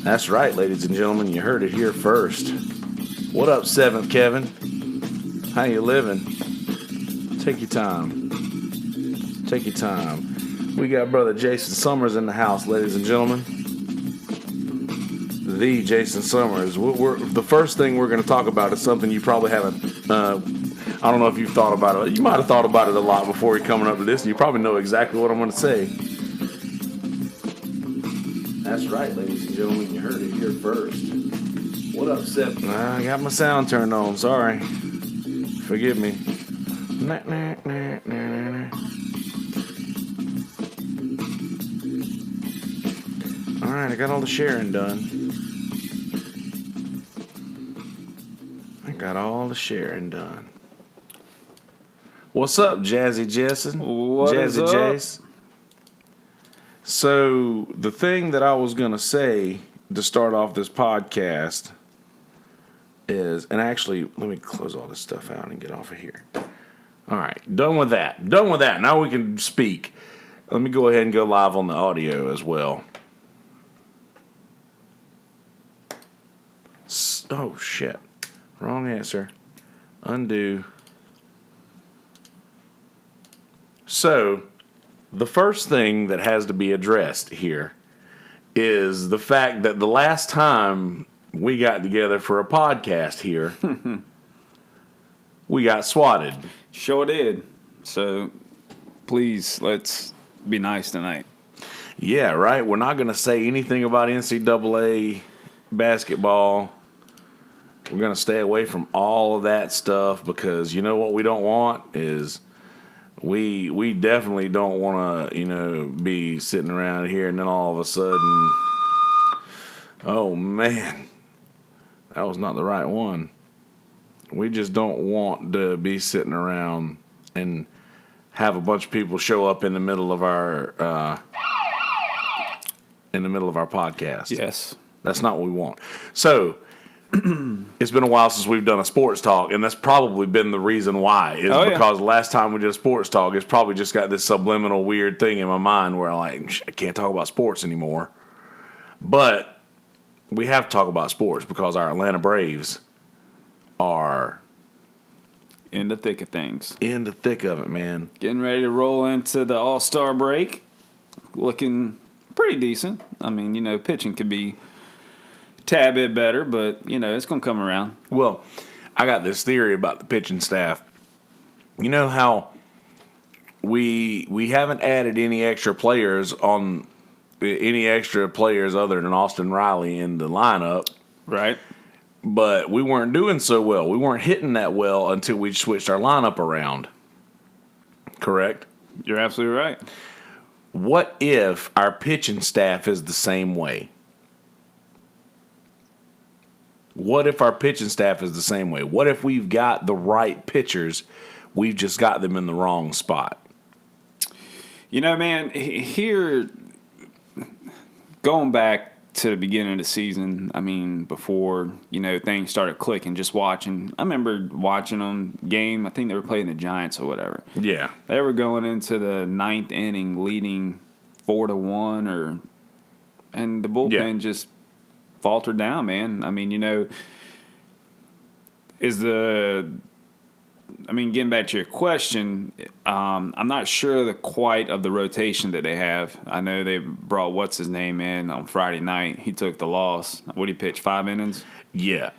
That's right, ladies and gentlemen. You heard it here first. What up, 7th Kevin? How you living? Take your time. Take your time. We got brother Jasen Summers in the house, ladies and gentlemen. The Jasen Summers. The first thing we're going to talk about is something you probably haven't. I don't know if you've thought about it. You might have thought about it a lot before you're coming up to this, and you probably know exactly what I'm going to say. That's right, ladies and gentlemen. You heard it here first. What up, Seth? I got my sound turned on. Sorry. Forgive me. All right, I got all the sharing done. What's up, Jazzy Jason? Jazzy Jace. So, the thing that I was going to say to start off this podcast is, and actually, let me close all this stuff out and get off of here. All right, done with that. Now we can speak. Let me go ahead and go live on the audio as well. Oh, shit. Wrong answer. Undo. So, the first thing that has to be addressed here is the fact that the last time we got together for a podcast here, we got swatted. Sure did. So, please, let's be nice tonight. Yeah, right? We're not going to say anything about NCAA basketball. We're going to stay away from all of that stuff because you know what we don't want is we definitely don't want to, be sitting around here and then all of a sudden, oh, man, that was not the right one. We just don't want to be sitting around and have a bunch of people show up in the middle of our podcast. Yes. That's not what we want. So, it's been a while since we've done a sports talk, and that's probably been the reason why. Because the last time we did a sports talk, it's probably just got this subliminal weird thing in my mind where I can't talk about sports anymore. But we have to talk about sports because our Atlanta Braves are in the thick of things. In the thick of it, man. Getting ready to roll into the All-Star break. Looking pretty decent. I mean, pitching could be tad bit better, but, it's going to come around. Well, I got this theory about the pitching staff. You know how we haven't added any extra players other than Austin Riley in the lineup. Right. But we weren't doing so well. We weren't hitting that well until we switched our lineup around. Correct? You're absolutely right. What if our pitching staff is the same way? What if our pitching staff is the same way? What if we've got the right pitchers, we've just got them in the wrong spot? Man, here, going back to the beginning of the season, before, things started clicking, just watching. I remember watching them game. I think they were playing the Giants or whatever. Yeah. They were going into the ninth inning leading 4-1 and the bullpen just faltered down, man. Getting back to your question, I'm not sure quite of the rotation that they have. I know they brought what's-his-name in on Friday night. He took the loss. What did he pitch, 5 innings? Yeah,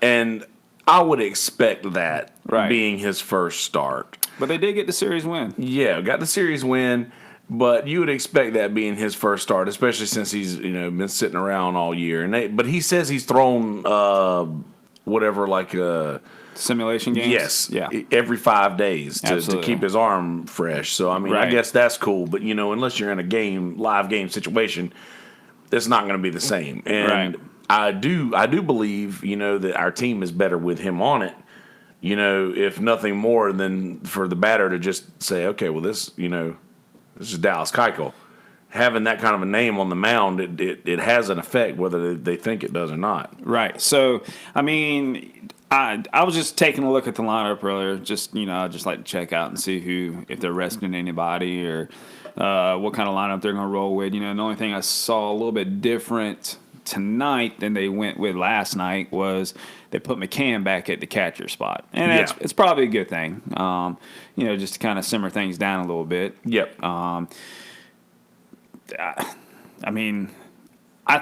and I would expect that being his first start. But they did get the series win. Yeah, got the series win. But you would expect that being his first start, especially since he's been sitting around all year. But he says he's thrown simulation games. Yes, yeah, every 5 days to keep his arm fresh. So I guess that's cool. But unless you're in a live game situation, it's not going to be the same. And I do believe that our team is better with him on it. If nothing more than for the batter to just say, okay, well this is Dallas Keuchel. Having that kind of a name on the mound, it has an effect whether they think it does or not. Right. So, I was just taking a look at the lineup earlier. I just like to check out and see if they're resting anybody or what kind of lineup they're going to roll with. The only thing I saw a little bit different tonight than they went with last night was they put McCann back at the catcher spot, and it's probably a good thing. Just to kind of simmer things down a little bit. Yep. I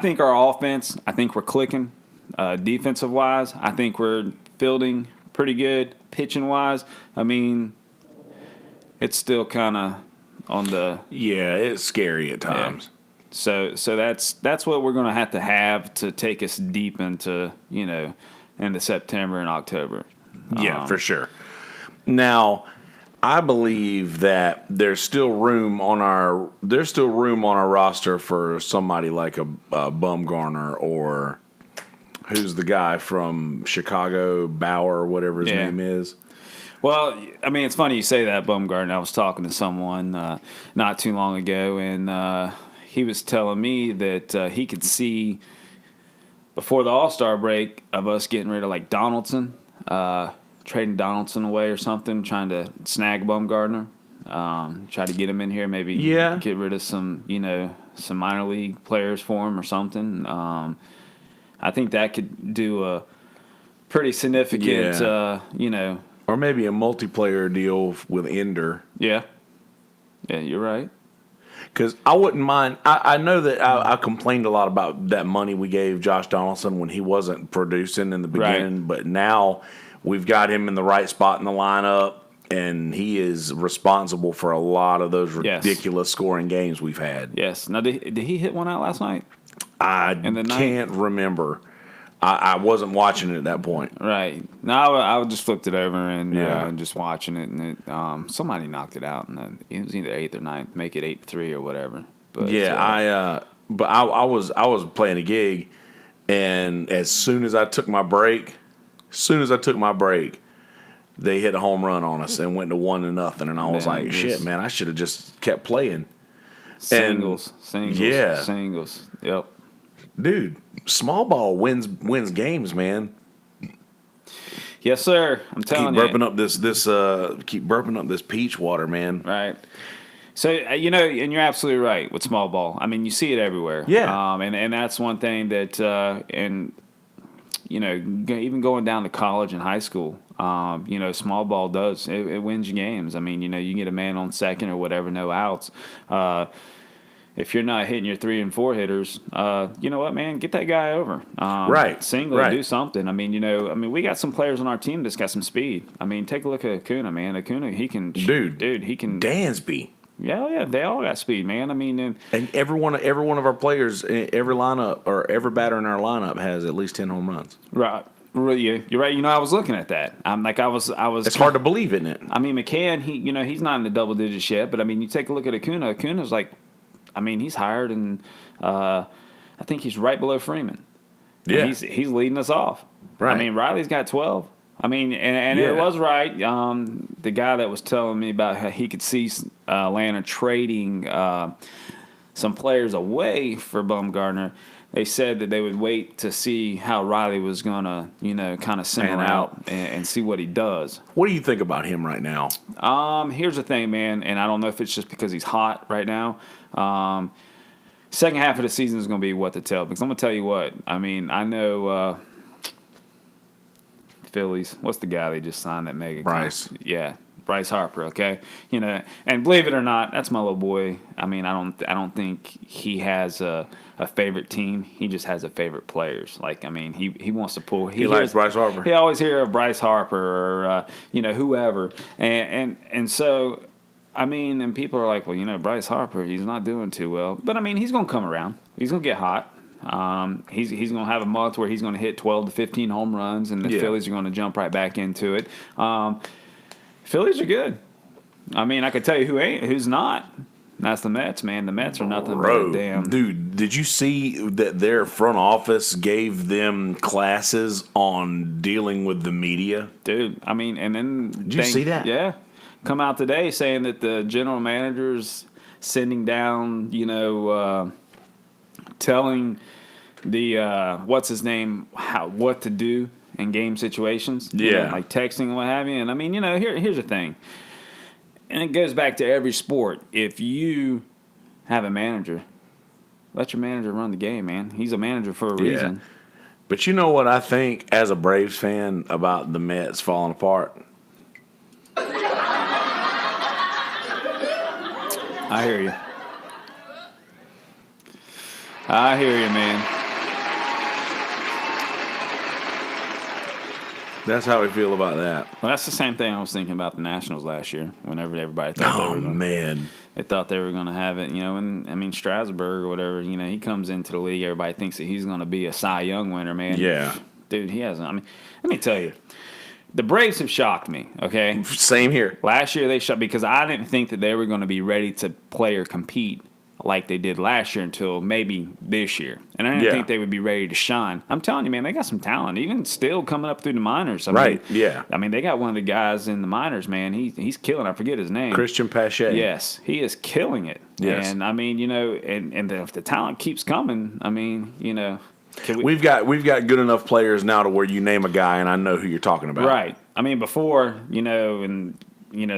think our offense, we're clicking. Defensive wise, I think we're fielding pretty good. Pitching wise, it's still kind of on the it's scary at times. Yeah. So that's what we're going to have to take us deep into into September and October. Yeah, for sure. Now, I believe that there's still room on our roster for somebody like a Bumgarner, or who's the guy from Chicago, Bauer, whatever his name is. Well, it's funny you say that, Bumgarner. I was talking to someone not too long ago, and he was telling me that he could see before the All-Star break of us getting rid of like Donaldson, trading Donaldson away or something, trying to snag Bumgarner, try to get him in here, maybe get rid of some minor league players for him or something. I think that could do a pretty significant, or maybe a multiplayer deal with Ender. Yeah, you're right. Because I wouldn't mind. I know that I complained a lot about that money we gave Josh Donaldson when he wasn't producing in the beginning, but now we've got him in the right spot in the lineup, and he is responsible for a lot of those ridiculous scoring games we've had. Yes. Now, did he hit one out last night? I can't remember. I wasn't watching it at that point. Right. No, I just flipped it over and just watching it, and it, somebody knocked it out, and it was either 8th or 9th, make it 8-3 or whatever. But I was playing a gig, and as soon as I took my break, they hit a home run on us and went to 1-0, and I was like, shit, man, I should have just kept playing. Singles. Yeah. Singles. Yep. Dude, small ball wins games, man. Yes, sir. I'm telling you. Keep burping up this peach water, man. Right. So and you're absolutely right with small ball. You see it everywhere. Yeah. And that's one thing that even going down to college and high school, small ball does it wins you games. You get a man on second or whatever, no outs. If you're not hitting your 3 and 4 hitters, you know what, man? Get that guy over. Single, do something. We got some players on our team that's got some speed. Take a look at Acuna, man. Acuna, he can. Dude, he can. Dansby. Yeah, they all got speed, man. And every one of our players, every lineup or every batter in our lineup has at least 10 home runs. Right. You're right. I was looking at that. I was. It's hard to believe, isn't it? McCann, he's not in the double digits yet, but you take a look at Acuna. Acuna's like. He's hired, and I think he's right below Freeman. Yeah, and he's leading us off. Right. Riley's got 12. It was right. The guy that was telling me about how he could see Atlanta trading some players away for Bumgarner. They said that they would wait to see how Riley was gonna, kind of simmer out and see what he does. What do you think about him right now? Here's the thing, man, and I don't know if it's just because he's hot right now. Second half of the season is going to be what to tell, because I'm going to tell you what. I know Phillies. What's the guy they just signed that mega? Bryce. Yeah, Bryce Harper. Okay, and believe it or not, that's my little boy. I don't think he has a favorite team. He just has a favorite players. He wants to pull. He likes Bryce Harper. He always hear of Bryce Harper or whoever, and so. And people are like, well, Bryce Harper, he's not doing too well. But, he's going to come around. He's going to get hot. He's going to have a month where he's going to hit 12 to 15 home runs, and the Phillies are going to jump right back into it. Phillies are good. I could tell you who's not. That's the Mets, man. The Mets are nothing but a damn. Dude, did you see that their front office gave them classes on dealing with the media? Dude, and then. Did you see that? Yeah. Come out today saying that the general manager's sending down, telling the what's his name what to do in game situations. Yeah, like texting and what have you. And here's the thing. And it goes back to every sport. If you have a manager, let your manager run the game, man. He's a manager for a reason. But you know what I think as a Braves fan about the Mets falling apart? I hear you. I hear you, man. That's how we feel about that. Well, that's the same thing I was thinking about the Nationals last year. Whenever everybody thought they thought they were going to have it, and I mean Strasburg or whatever. He comes into the league. Everybody thinks that he's going to be a Cy Young winner, man. Yeah, dude, he hasn't. I mean, let me tell you, the Braves have shocked me. Okay, same here. Last year they shocked because I didn't think that they were going to be ready to play or compete like they did last year until maybe this year. And I didn't think they would be ready to shine. I'm telling you, man, they got some talent. Even still coming up through the minors. I mean, they got one of the guys in the minors, man. He's killing. I forget his name. Christian Pache. Yes, he is killing it. Yes. And, I mean, if the talent keeps coming, I mean, we've got good enough players now to where you name a guy and I know who you're talking about. Right. I mean, before, the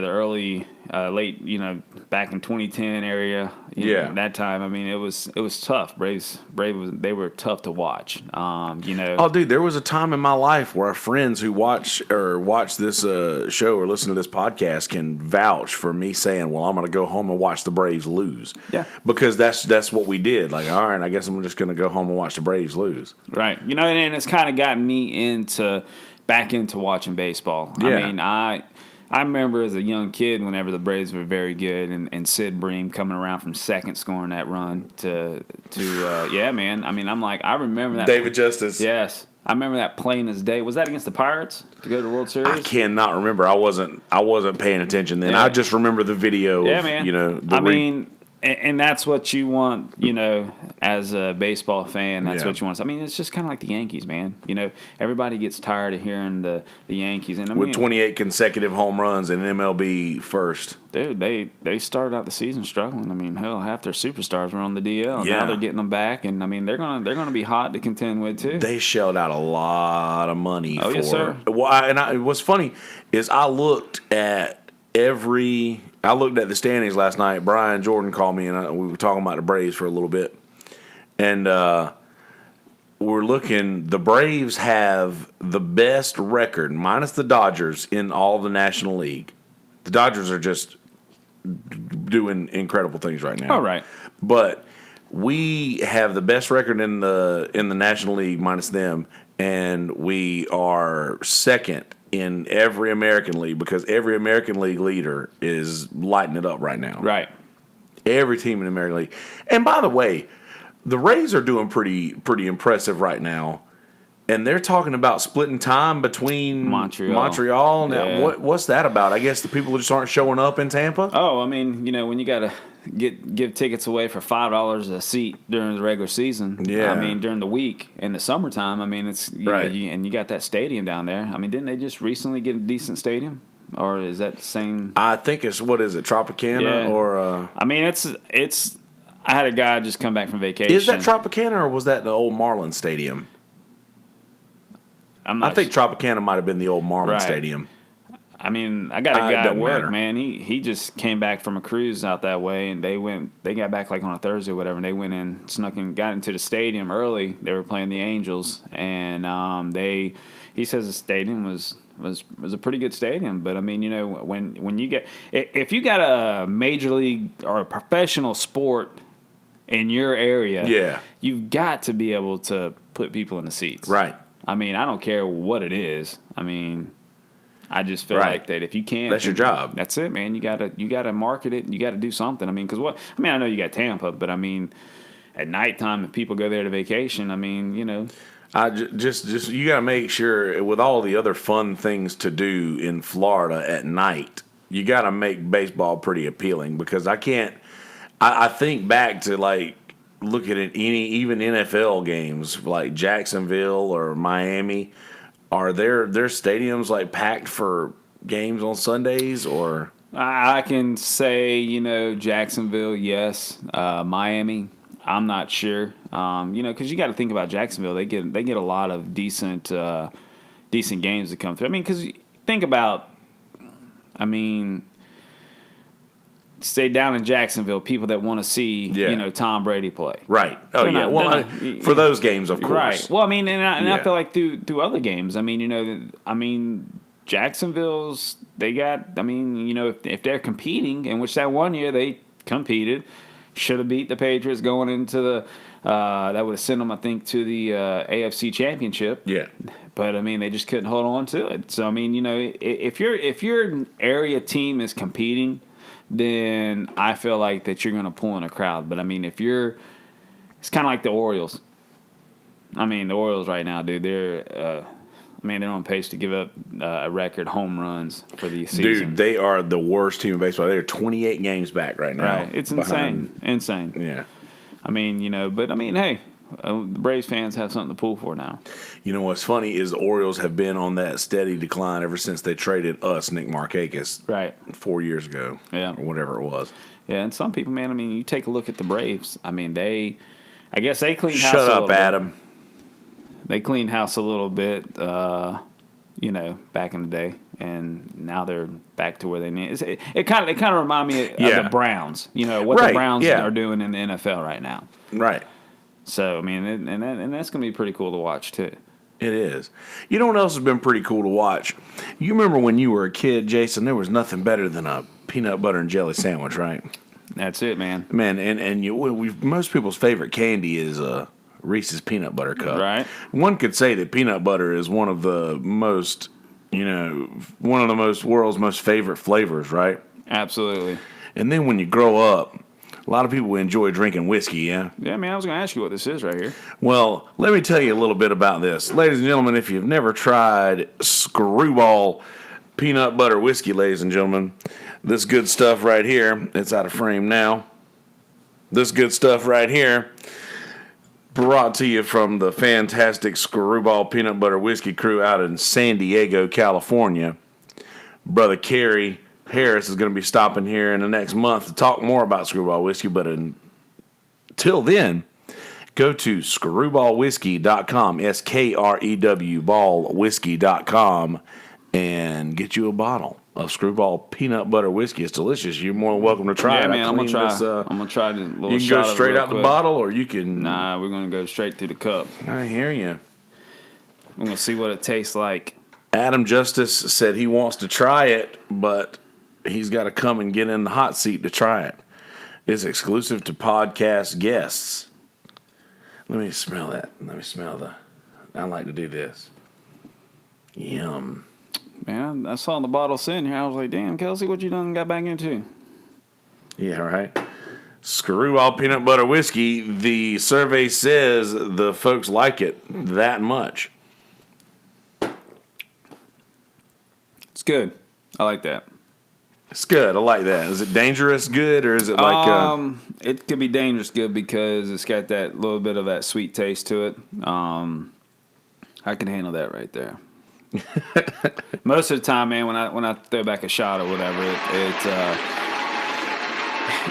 early, late, back in 2010 area, that time. I mean, it was tough. Braves, they were tough to watch. Oh, dude, there was a time in my life where friends who watch this show or listen to this podcast can vouch for me saying, "Well, I'm going to go home and watch the Braves lose." Yeah, because that's what we did. Like, all right, I guess I'm just going to go home and watch the Braves lose. Right. And it's kind of got me back into watching baseball. Yeah. I mean, I remember as a young kid whenever the Braves were very good and Sid Bream coming around from second scoring that run to man. I mean, I remember that. David Justice. Yes. I remember that plain as day. Was that against the Pirates to go to the World Series? I cannot remember. I wasn't paying attention then. Yeah. I just remember the video. Yeah, man. And that's what you want, as a baseball fan. That's what you want. I mean, it's just kind of like the Yankees, man. Everybody gets tired of hearing the Yankees. And with 28 consecutive home runs in MLB first. Dude, they started out the season struggling. I mean, hell, half their superstars were on the DL. Yeah. Now they're getting them back, and I mean, they're gonna be hot to contend with too. They shelled out a lot of money. Oh, yes, sir. Well, what's funny is I looked at the standings last night. Brian Jordan called me, and we were talking about the Braves for a little bit. And we're looking. The Braves have the best record, minus the Dodgers, in all of the National League. The Dodgers are just doing incredible things right now. All right. But we have the best record in the National League, minus them, and we are second in every American League because every American League leader is lighting it up right now. Right. Every team in the American League. And by the way, the Rays are doing pretty impressive right now. And they're talking about splitting time between Montreal. Now, yeah. What's that about? I guess the people just aren't showing up in Tampa? Oh, I mean, when you got to give tickets away for $5 a seat during the regular season. Yeah. I mean, during the week in the summertime. I mean, it's right. And you got that stadium down there. I mean, didn't they just recently get a decent stadium? Or is that the same? I think it's Tropicana yeah. or I mean, it's. I had a guy just come back from vacation. Is that Tropicana or was that the old Marlins Stadium? I think Tropicana might have been the old Marlins Stadium. I mean, I got a guy at work, man. He just came back from a cruise out that way, and they got back like on a Thursday or whatever, and they went in, got into the stadium early. They were playing the Angels, and he says the stadium was a pretty good stadium. But I mean, when you get, if you got a major league or a professional sport in your area, you've got to be able to put people in the seats. Right. I mean, I don't care what it is. I mean, I just feel like that if you can't, that's your job. That's it, man. You gotta market it. You got to do something. I mean, I know you got Tampa, but I mean, at nighttime, if people go there to vacation, I mean, I just you got to make sure with all the other fun things to do in Florida at night, you got to make baseball pretty appealing because I can't. I think back to like. Look at it, even NFL games like Jacksonville or Miami, are their stadiums like packed for games on Sundays or? I can say Jacksonville, yes. Miami, I'm not sure. Because you got to think about Jacksonville, they get a lot of decent games that come through. I mean, because think about, say down in Jacksonville, people that want to see Tom Brady play. Right. Oh, They're yeah. not- For those games, of course. Right. Well, I mean, and I Yeah. feel like through other games, I mean, Jacksonville's they got. I mean, if they're competing, in which that one year they competed, should have beat the Patriots going into the. That would have sent them, I think, to the AFC Championship. Yeah. But I mean, they just couldn't hold on to it. So I mean, if your area team is competing, then I feel like that you're going to pull in a crowd. But I mean, it's kind of like the Orioles. I mean, the Orioles right now, dude, they're on pace to give up a record home runs for the season. Dude, they are the worst team in baseball. They're 28 games back right now. Right, it's insane. Yeah. I mean, but I mean, hey, the Braves fans have something to pull for now. You know what's funny is the Orioles have been on that steady decline ever since they traded us, Nick Markakis, Right. 4 years ago. Yeah. Or whatever it was. Yeah, and some people, man, I mean, you take a look at the Braves. I mean, I guess they cleaned house Shut a up, little bit. Adam. They cleaned house a little bit, back in the day, and now they're back to where they need. They kind of remind me of the Browns. What Right, the Browns yeah. are doing in the NFL right now. Right. So I mean, and that's going to be pretty cool to watch too. It is. You know what else has been pretty cool to watch? You remember when you were a kid, Jason, there was nothing better than a peanut butter and jelly sandwich, right? That's it, man. Man, and most people's favorite candy is Reese's peanut butter cup. Right. One could say that peanut butter is one of the most, world's most favorite flavors, right? Absolutely. And then when you grow up, a lot of people enjoy drinking whiskey, yeah? Yeah, man, I was going to ask you what this is right here. Well, let me tell you a little bit about this. Ladies and gentlemen, if you've never tried Screwball peanut butter whiskey, ladies and gentlemen, this good stuff right here, it's out of frame now. This good stuff right here, brought to you from the fantastic Screwball peanut butter whiskey crew out in San Diego, California. Brother Kerry Harris is going to be stopping here in the next month to talk more about Screwball whiskey, but until then, go to screwballwhiskey.com, SKREW ballwhiskey.com, and get you a bottle of Screwball peanut butter whiskey. It's delicious. You're more than welcome to try it. Yeah, man, I'm gonna try. This, I'm gonna try the little. You can shot go of straight it real out the quick. bottle, or you can. Nah, we're gonna go straight through the cup. I hear you. I'm gonna see what it tastes like. Adam Justice said he wants to try it, but he's got to come and get in the hot seat to try it. It's exclusive to podcast guests. Let me smell that. Let me smell I like to do this. Yum. Man, I saw the bottle sitting here. I was like, damn, Kelsey, what you done got back into? Yeah, right. Screwball peanut butter whiskey. The survey says the folks like it that much. It's good. I like that. It's good. I like that. Is it dangerous good, or is it like... It could be dangerous good because it's got that little bit of that sweet taste to it. I can handle that right there. Most of the time, man, when I throw back a shot or whatever,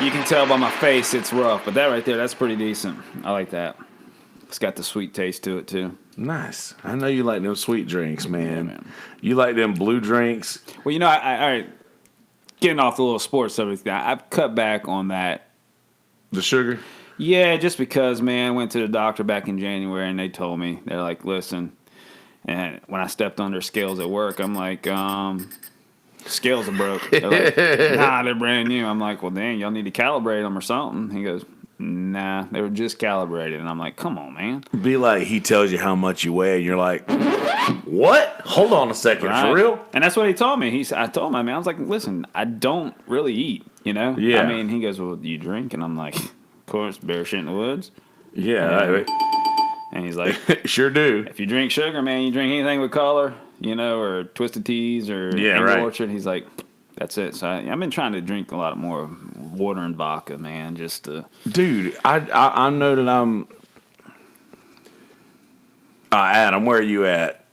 you can tell by my face it's rough. But that right there, that's pretty decent. I like that. It's got the sweet taste to it too. Nice. I know you like them sweet drinks, man. Yeah, man. You like them blue drinks. Well, I getting off the little sports subject, I've cut back on that. The sugar? Yeah, just because, man, I went to the doctor back in January and they told me, they're like, listen, and when I stepped under scales at work, I'm like, scales are broke. They're like, nah, they're brand new. I'm like, well, dang, y'all need to calibrate them or something. He goes, nah, they were just calibrated. And I'm like, come on, man. Be like he tells you how much you weigh, and you're like, what? Hold on a second, Right? for real? And that's what he told me. I told him, I was like, listen, I don't really eat, Yeah. I mean, he goes, well, do you drink? And I'm like, of course, bear shit in the woods. Yeah. And he's like, Sure do. if you drink sugar, man, you drink anything with color, or Twisted Teas or Angry right. Orchard. He's like, that's it. So I've been trying to drink a lot more water and vodka, man, just to... Dude, I know that I'm... Adam, where are you at?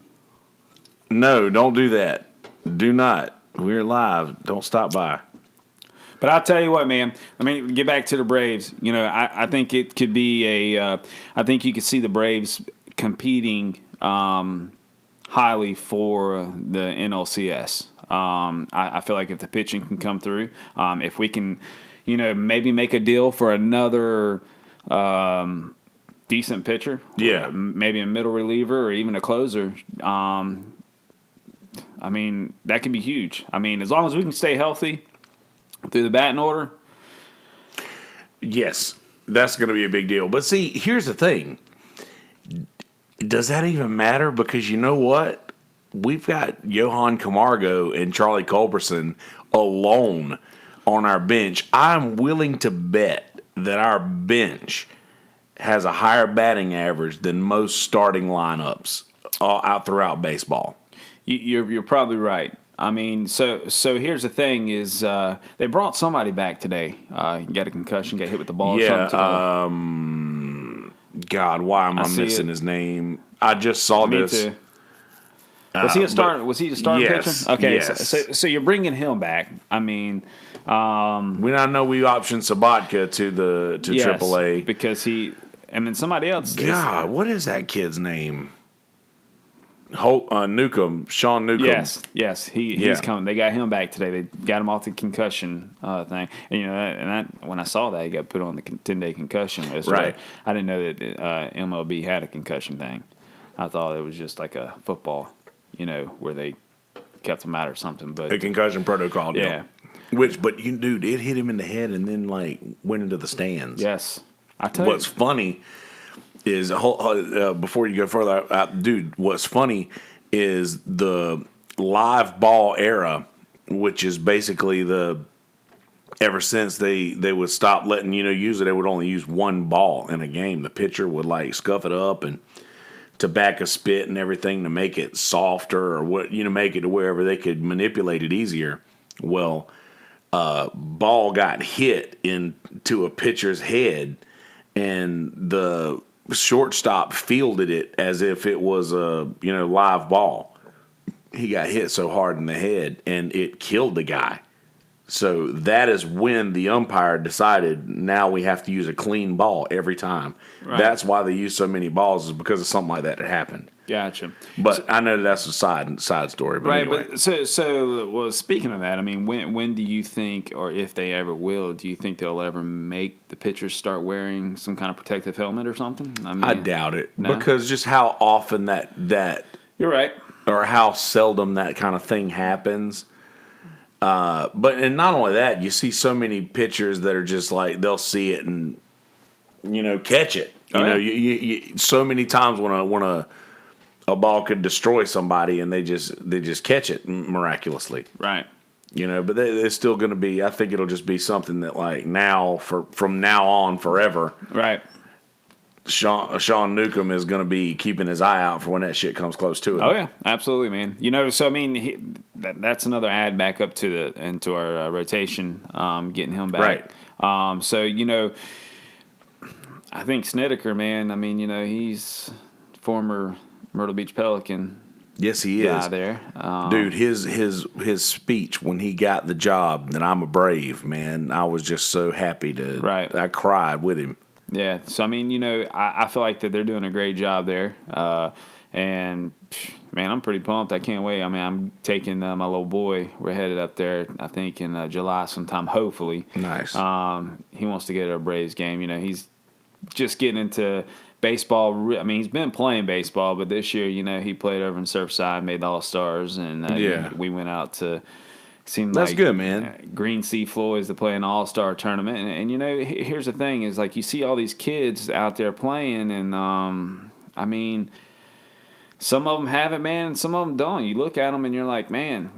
No, don't do that. Do not. We're live. Don't stop by. But I'll tell you what, man. I mean, get back to the Braves. I think it could be I think you could see the Braves competing highly for the NLCS. I feel like if the pitching can come through, if we can, maybe make a deal for another decent pitcher. Yeah. Maybe a middle reliever or even a closer. That could be huge. As long as we can stay healthy through the batting order. Yes, that's going to be a big deal. But see, here's the thing. Does that even matter? Because you know what? We've got Johan Camargo and Charlie Culberson alone on our bench. I'm willing to bet that our bench has a higher batting average than most starting lineups out throughout baseball. You're probably right. So here's the thing: is they brought somebody back today. Got a concussion, got hit with the ball. Yeah. Or something God, why am I missing his name? I just saw Me this. too. Was he a start? Was he a starting yes, pitcher? Okay, yes. so you're bringing him back. I know we optioned Sabatka to yes, AAA because somebody else. God, what is that kid's name? Newcomb, Sean Newcomb. Yes, he's coming. They got him back today. They got him off the concussion thing. And when I saw that, he got put on the 10-day concussion list. Right. I didn't know that MLB had a concussion thing. I thought it was just like a football, where they kept him out or something. But a concussion protocol deal. Yeah. Dude, it hit him in the head and then went into the stands. Yes, I tell you. What's funny is before you go further, dude. What's funny is the live ball era, which is basically ever since they would stop letting use it, they would only use one ball in a game. The pitcher would scuff it up and tobacco spit and everything to make it softer or make it to wherever they could manipulate it easier. Well, ball got hit into a pitcher's head, and the shortstop fielded it as if it was a live ball. He got hit so hard in the head, and it killed the guy. So that is when the umpire decided now we have to use a clean ball every time. Right. That's why they use so many balls, is because of something like that happened. Gotcha. But I know that's a side story. But right. Anyway. But so speaking of that, when do you think, or if they ever will, do you think they'll ever make the pitchers start wearing some kind of protective helmet or something? I doubt it. No? Because just how often that you're right, or how seldom that kind of thing happens. And not only that, you see so many pitchers that are just they'll see it and catch it. You so many times when a ball could destroy somebody and they just catch it miraculously. Right. But there's still going to be. I think it'll just be something that from now on forever. Right. Sean Newcomb is going to be keeping his eye out for when that shit comes close to it. Oh yeah, absolutely, man. That's another add back up into our rotation, getting him back. Right. I think Snedeker, man. He's former Myrtle Beach Pelican. Yes, he guy is. There, dude. His speech when he got the job that I'm a Brave, man. I was just so happy to. Right. I cried with him. Yeah, so I feel like that they're doing a great job there, and man, I'm pretty pumped. I can't wait. I'm taking my little boy. We're headed up there, I think, in July sometime. Hopefully, nice. He wants to get to a Braves game. He's just getting into baseball. He's been playing baseball, but this year, he played over in Surfside, made the All-Stars, and we went out to. That's good, man. Green Sea Floyds to play an all-star tournament, and here's the thing: is you see all these kids out there playing, and some of them have it, man, and some of them don't. You look at them and you're like, man,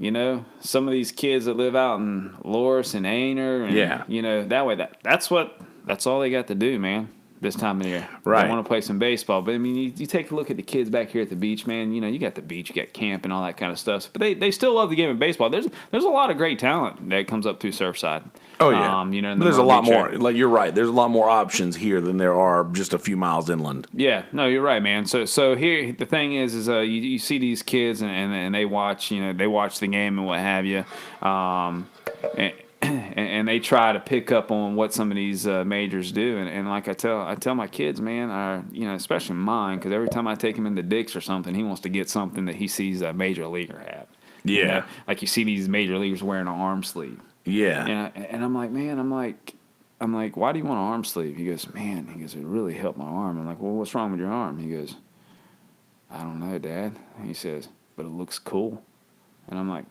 some of these kids that live out in Loris and Ainer, and that way, that's all they got to do, man. This time of year, right? I want to play some baseball, but you take a look at the kids back here at the beach, man. You got the beach, you got camp, and all that kind of stuff. But they still love the game of baseball. There's a lot of great talent that comes up through Surfside. Oh yeah, there's a lot more. You're right. There's a lot more options here than there are just a few miles inland. Yeah, no, you're right, man. So here the thing is you see these kids and they watch the game and what have you, and they try to pick up on what some of these majors do, and like I tell my kids, man, especially mine, because every time I take him into Dick's or something, he wants to get something that he sees a major leaguer have. Yeah, you see these major leaguers wearing an arm sleeve. Yeah. And I'm like, man, I'm like, why do you want an arm sleeve? He goes, man, it really helped my arm. I'm like, well, what's wrong with your arm? He goes, I don't know, Dad. He says, but it looks cool. And I'm like,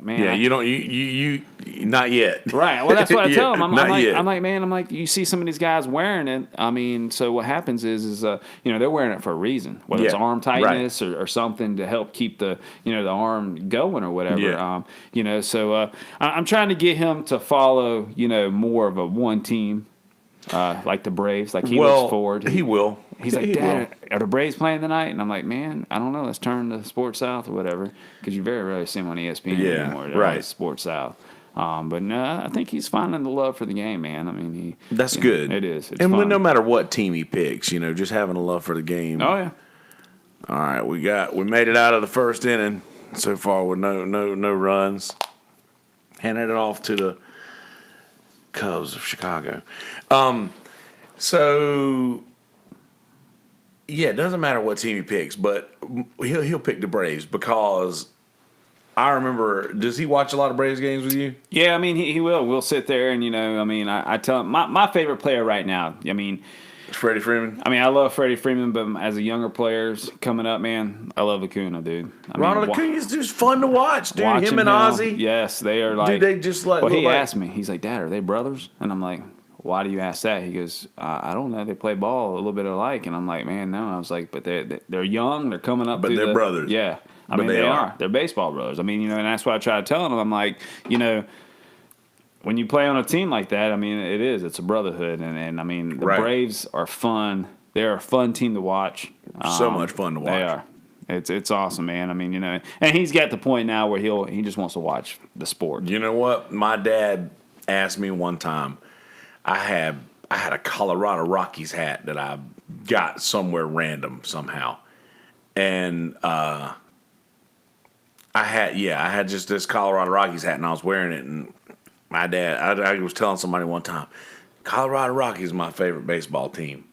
man. Yeah, you not yet. Right. Well, that's what I tell him. Not yet. I'm like, man, you see some of these guys wearing it. I mean, so what happens is they're wearing it for a reason, whether it's arm tightness or something to help keep the arm going or whatever. Yeah. So I'm trying to get him to follow, more of a one team, like the Braves, like he looks forward. He will. He's like, Dad, are the Braves playing tonight? And I'm like, man, I don't know. Let's turn to Sports South or whatever, because you very rarely see him on ESPN anymore. They're on Sports South. But no, I think he's finding the love for the game, man. I mean, that's good. It is. It's and fun. No matter what team he picks, just having a love for the game. Oh yeah. All right, we made it out of the first inning so far with no runs. Handed it off to the Cubs of Chicago. So. Yeah, it doesn't matter what team he picks, but he'll pick the Braves because I remember. Does he watch a lot of Braves games with you? Yeah, I mean he will. We'll sit there and I tell him my favorite player right now. I mean, Freddie Freeman. I love Freddie Freeman, but as a younger players coming up, man, I love Acuna, dude. Ronald Acuna is just fun to watch, dude. Him and Ozzy. Yes, they are like. Dude, they just like. Well, he asked me. He's like, Dad, are they brothers? And I'm like, why do you ask that? He goes, I don't know. They play ball a little bit alike. And I'm like, man, no. I was like, but they're young. They're coming up. But they're brothers. Yeah. I mean, they are. They're baseball brothers. I mean, and that's what I try to tell them. I'm like, when you play on a team like that, I mean, it's a brotherhood. And I mean, the Braves are fun. They're a fun team to watch. So much fun to watch. They are. It's awesome, man. I mean, and he's got the point now where he just wants to watch the sport. You know what? My dad asked me one time. I had a Colorado Rockies hat that I got somewhere random somehow, and I had just this Colorado Rockies hat, and I was wearing it. And my dad, I was telling somebody one time, Colorado Rockies is my favorite baseball team,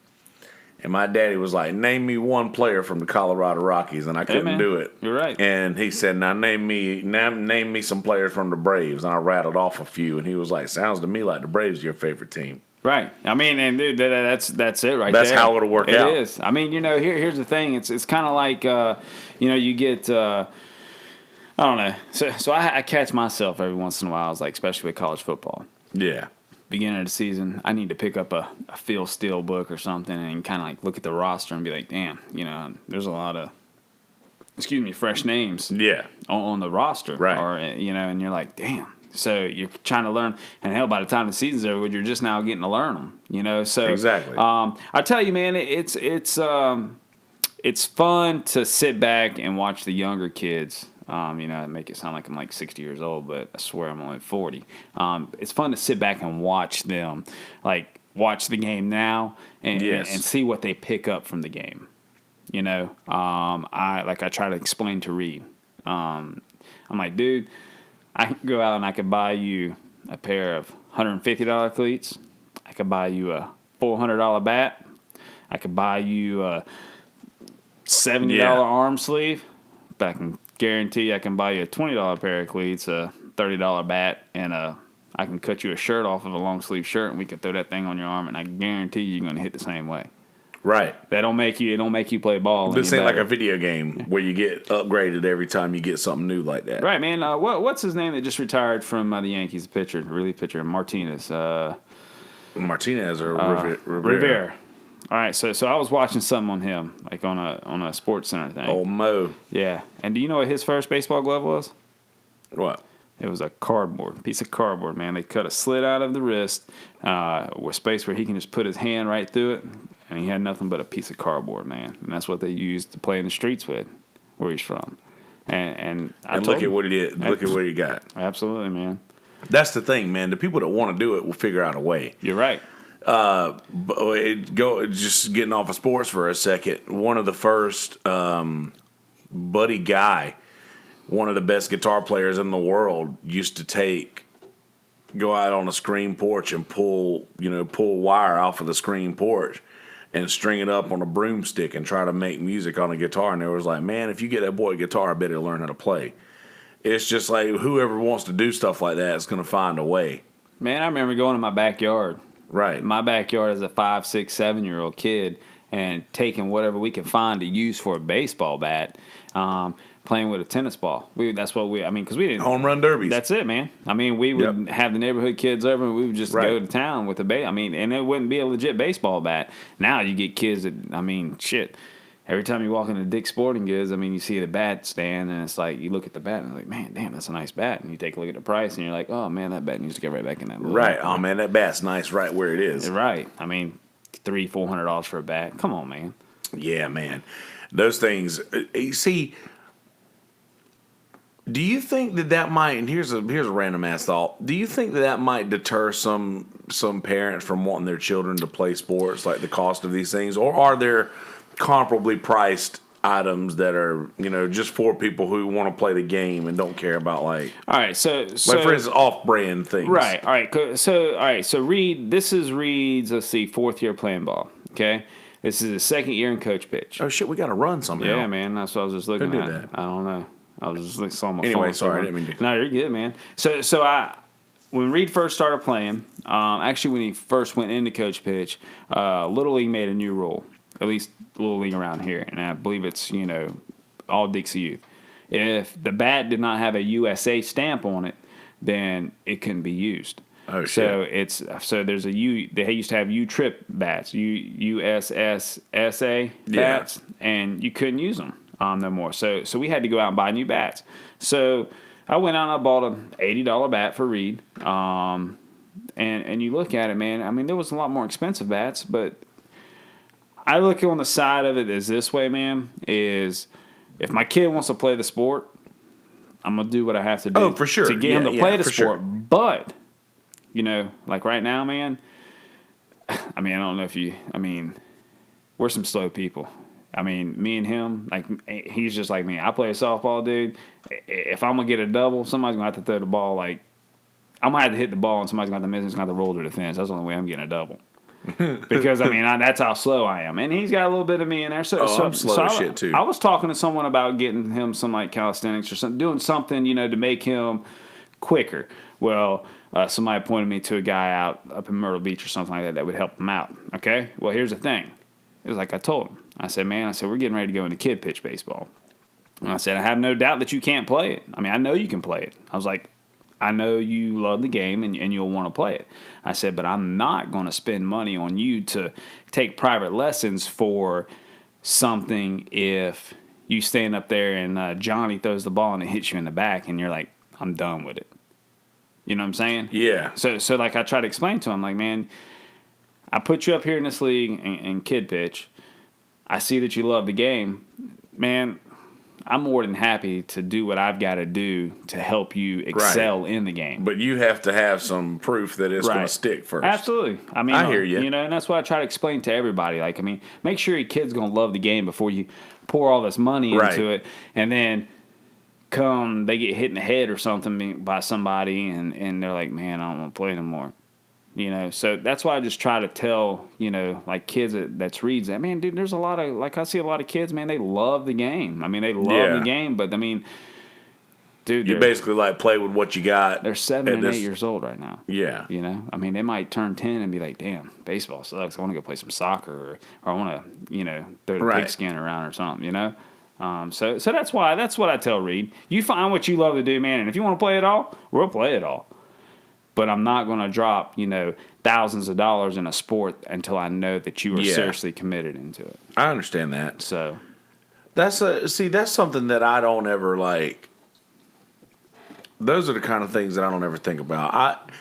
and my daddy was like, "Name me one player from the Colorado Rockies," and I couldn't do it. You're right. And he said, "Now name me some players from the Braves," and I rattled off a few, and he was like, "Sounds to me like the Braves are your favorite team." Right. I mean, and dude, that's it right That's there. how it'll work out. It is. I mean, here's the thing. It's kind of like, you get, I don't know. So I catch myself every once in a while, like, especially with college football. Yeah. Beginning of the season, I need to pick up a Phil Steele book or something and kind of like look at the roster and be like, damn, there's a lot of, fresh names. Yeah. On the roster. Right. Or, and you're like, damn. So you're trying to learn, and hell, by the time the season's over, you're just now getting to learn them. So exactly. I tell you, man, it's fun to sit back and watch the younger kids. Make it sound like I'm like 60 years old, but I swear I'm only 40. It's fun to sit back and watch them, like watch the game now and see what they pick up from the game. I try to explain to Reed. I'm like, dude, I can go out and I could buy you a pair of $150 cleats. I could buy you a $400 bat. I could buy you a $70 arm sleeve. But I can guarantee I can buy you a $20 pair of cleats, a $30 bat, and I can cut you a shirt off of a long sleeve shirt, and we can throw that thing on your arm, and I guarantee you're going to hit the same way. Right. It don't make you play ball. This ain't like a video game where you get upgraded every time you get something new like that. Right, man. What's his name that just retired from the Yankees? Relief pitcher, Martinez. Martinez or Rivera. All right, so I was watching something on him, like on a Sports Center thing. Oh, Mo. Yeah. And do you know what his first baseball glove was? What? It was a piece of cardboard, man. They cut a slit out of the wrist with space where he can just put his hand right through it, and he had nothing but a piece of cardboard, man. And that's what they used to play in the streets with, where he's from. And look at what he did. Look at what he got. Absolutely, man. That's the thing, man. The people that want to do it will figure out a way. You're right. Just getting off of sports for a second. One of the first, Buddy Guy, one of the best guitar players in the world, used to go out on a screen porch and pull wire off of the screen porch and string it up on a broomstick and try to make music on a guitar. And they was like, man, if you get that boy a guitar, I bet he'll learn how to play. It's just like whoever wants to do stuff like that is going to find a way. Man, I remember going to my backyard. Right. My backyard as a 5, 6, 7-year-old kid and taking whatever we could find to use for a baseball bat, playing with a tennis ball. That's what because we didn't. Home run derbies. That's it, man. I mean, we would have the neighborhood kids over and we would just go to town with a bat. I mean, and it wouldn't be a legit baseball bat. Now you get kids that, shit. Every time you walk into Dick's Sporting Goods, you see the bat stand, and it's like, you look at the bat, and it's like, man, damn, that's a nice bat. And you take a look at the price, and you're like, oh, man, that bat needs to get right back in that. Right. Oh, man, that bat's nice right where it is. Right. $300-$400 for a bat. Come on, man. Yeah, man. Those things, you see, do you think that might, and here's a random ass thought, do you think that might deter some parents from wanting their children to play sports, like the cost of these things? Or are there comparably priced items that are, just for people who want to play the game and don't care about all right, so like for instance, off-brand things, right? All right, so Reed, this is Reed's 4th year playing ball. Okay, this is his 2nd year in coach pitch. Oh shit, we got to run somehow. Yeah, man, that's what I was just looking Who at. did that? I don't know. I was just looking on my anyway, phone. sorry, I didn't mean to. No, you're good, man. So when Reed first started playing, actually when he first went into coach pitch, Little League made a new rule. At least Little League around here, and I believe it's all Dixie Youth. If the bat did not have a USA stamp on it, then it couldn't be used. Oh shit! So there's a U. They used to have U-Trip bats, USSSA bats, and you couldn't use them no more. So we had to go out and buy new bats. So I went out and I bought an $80 bat for Reed. And you look at it, man. There was a lot more expensive bats, but I look on the side of it as this way, man, is if my kid wants to play the sport, I'm going to do what I have to do for sure. to get him to play the sport. Sure. But, like right now, man, I don't know if we're some slow people. Me and him, he's just like me. I play a softball, dude. If I'm going to get a double, somebody's going to have to throw the ball. I'm going to have to hit the ball, and somebody's going to have to miss it. It's going to have to roll to the fence. That's the only way I'm getting a double. Because that's how slow I am, and he's got a little bit of me in there. I'm slow as shit too. I was talking to someone about getting him some calisthenics or something, doing something to make him quicker. Well, somebody pointed me to a guy up in Myrtle Beach or something like that would help him out. Okay, well here's the thing. It was like I told him. I said, man, we're getting ready to go into kid pitch baseball. And I said, I have no doubt that you can't play it. I know you can play it. I was like, I know you love the game and you'll want to play it. I said, but I'm not going to spend money on you to take private lessons for something if you stand up there and Johnny throws the ball and it hits you in the back and you're like, I'm done with it. You know what I'm saying? Yeah. So I try to explain to him, man, I put you up here in this league in kid pitch. I see that you love the game. Man, I'm more than happy to do what I've got to do to help you excel in the game. But you have to have some proof that it's going to stick first. Absolutely. I hear you. And that's what I try to explain to everybody. Make sure your kid's going to love the game before you pour all this money into it. And then they get hit in the head or something by somebody, and they're like, man, I don't want to play anymore. So that's why I just try to tell, kids that's Reed's that, man, dude, there's a lot of, I see a lot of kids, man, they love the game. They love the game, but dude, you basically play with what you got. They're 7 and 8 years old right now. Yeah. They might turn 10 and be like, damn, baseball sucks. I want to go play some soccer or I want to, throw the pigskin around or something, So that's what I tell Reed. You find what you love to do, man, and if you want to play it all, we'll play it all. But I'm not going to drop, thousands of dollars in a sport until I know that you are seriously committed into it. I understand that. So that's something that I don't ever like. Those are the kind of things that I don't ever think about.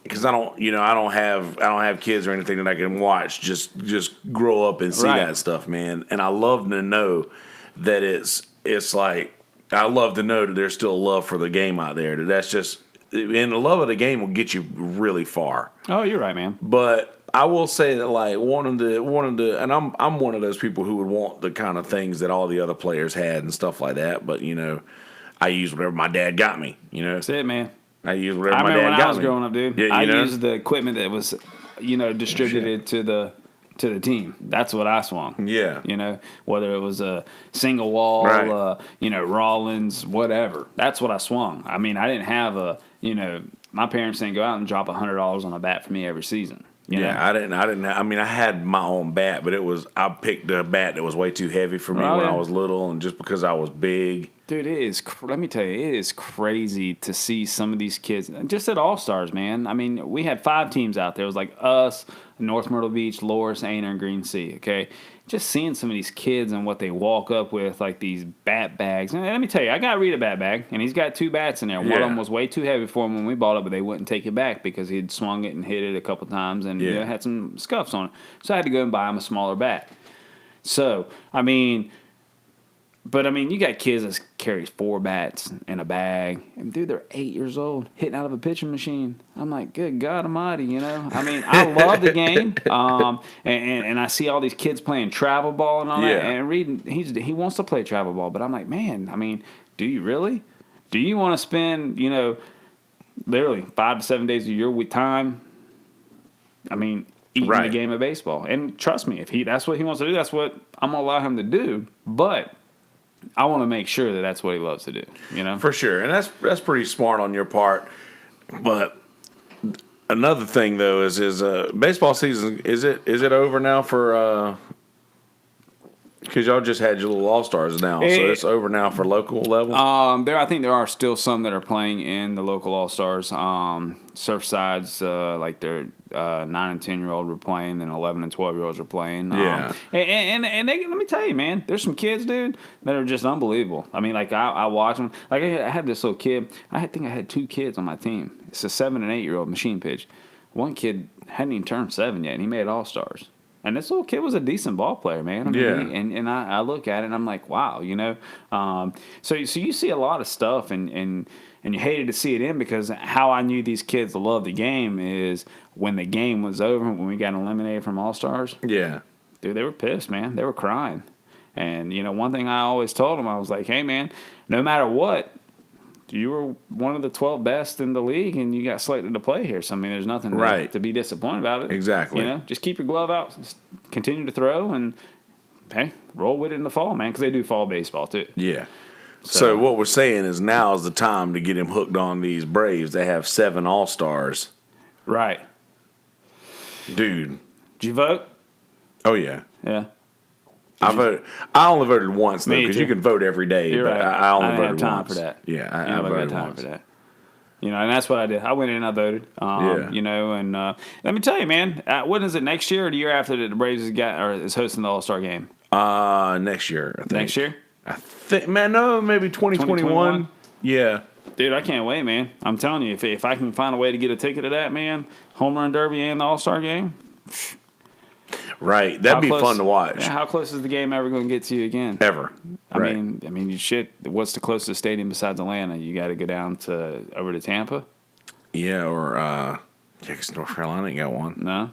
Because I don't have kids or anything that I can watch. Just grow up and see that stuff, man. And I love to know that it's like I love to know that there's still love for the game out there. That's just. And the love of the game will get you really far. Oh, you're right, man. But I will say that wanting to, and I'm one of those people who would want the kind of things that all the other players had and stuff like that. But I use whatever my dad got me. That's it, man. I use whatever my dad got me. I remember when I was growing up, dude. Yeah, I used the equipment that was, distributed to the to the team. That's what I swung. Yeah. You know, whether it was a single wall, Right. Rollins, whatever. That's what I swung. I mean, I didn't have my parents didn't go out and drop $100 on a bat for me every season. You know? I didn't. I mean, I had my own bat, but I picked a bat that was way too heavy for me when I was little, and just because I was big. Dude, let me tell you, it is crazy to see some of these kids, just at All-Stars, man. I mean, we had 5 teams out there. It was like us, North Myrtle Beach, Loris, Aner, and Green Sea, okay? Just seeing some of these kids and what they walk up with, like these bat bags. And let me tell you, I got Reed a bat bag, and he's got 2 bats in there. One of them was way too heavy for him when we bought it, but they wouldn't take it back because he'd swung it and hit it a couple times and had some scuffs on it. So I had to go and buy him a smaller bat. So, But, you got kids that carry 4 bats in a bag. And, dude, they're 8 years old, hitting out of a pitching machine. I'm like, good God almighty, I love the game. And I see all these kids playing travel ball and all that. And Reed, he wants to play travel ball. But I'm like, man, do you really? Do you want to spend, literally 5 to 7 days of your time, eating the game of baseball? And trust me, if that's what he wants to do, that's what I'm going to allow him to do. But I want to make sure that that's what he loves to do, For sure, and that's pretty smart on your part. But another thing though is baseball season is it over now for because y'all just had your little All-Stars now, so it's over now for local level. I think there are still some that are playing in the local All-Stars. Surfside's like their 9 and 10-year-old were playing, and 11 and 12-year-olds are playing. And they, let me tell you, man, there's some kids, dude, that are just unbelievable. I watch them. Like I had this little kid. I think I had 2 kids on my team. It's a 7 and 8-year-old machine pitch. One kid hadn't even turned 7 yet, and he made All-Stars. And this little kid was a decent ball player, man. I look at it and I'm like, wow, So you see a lot of stuff, and you hated to see it in, because how I knew these kids loved the game is when the game was over, when we got eliminated from All-Stars. Yeah. Dude, they were pissed, man. They were crying. And, one thing I always told them, I was like, hey, man, no matter what, you were one of the 12 best in the league, and you got selected to play here. So, there's nothing to be disappointed about it. Exactly. Just keep your glove out, continue to throw, and, hey, roll with it in the fall, man, because they do fall baseball, too. Yeah. So what we're saying is now is the time to get him hooked on these Braves. They have 7 All-Stars. Right. Dude. Did you vote? Oh, yeah. Yeah. I voted. I only voted once, though, because you can vote every day. You're but right. I only I voted have time once. for that. Yeah, I voted got time once. for that. And that's what I did. I went in and I voted. And let me tell you, man, when is it, next year or the year after that the Braves is hosting the All-Star game? Next year, I think. Next year? I think, maybe 2021. Yeah. Dude, I can't wait, man. I'm telling you, if I can find a way to get a ticket to that, man, Home Run Derby and the All-Star game. Right. That'd be fun to watch. Yeah, how close is the game ever going to get to you again? Ever. I mean, you shit. What's the closest stadium besides Atlanta? You got to go down over to Tampa? Yeah, or because North Carolina ain't got one. No.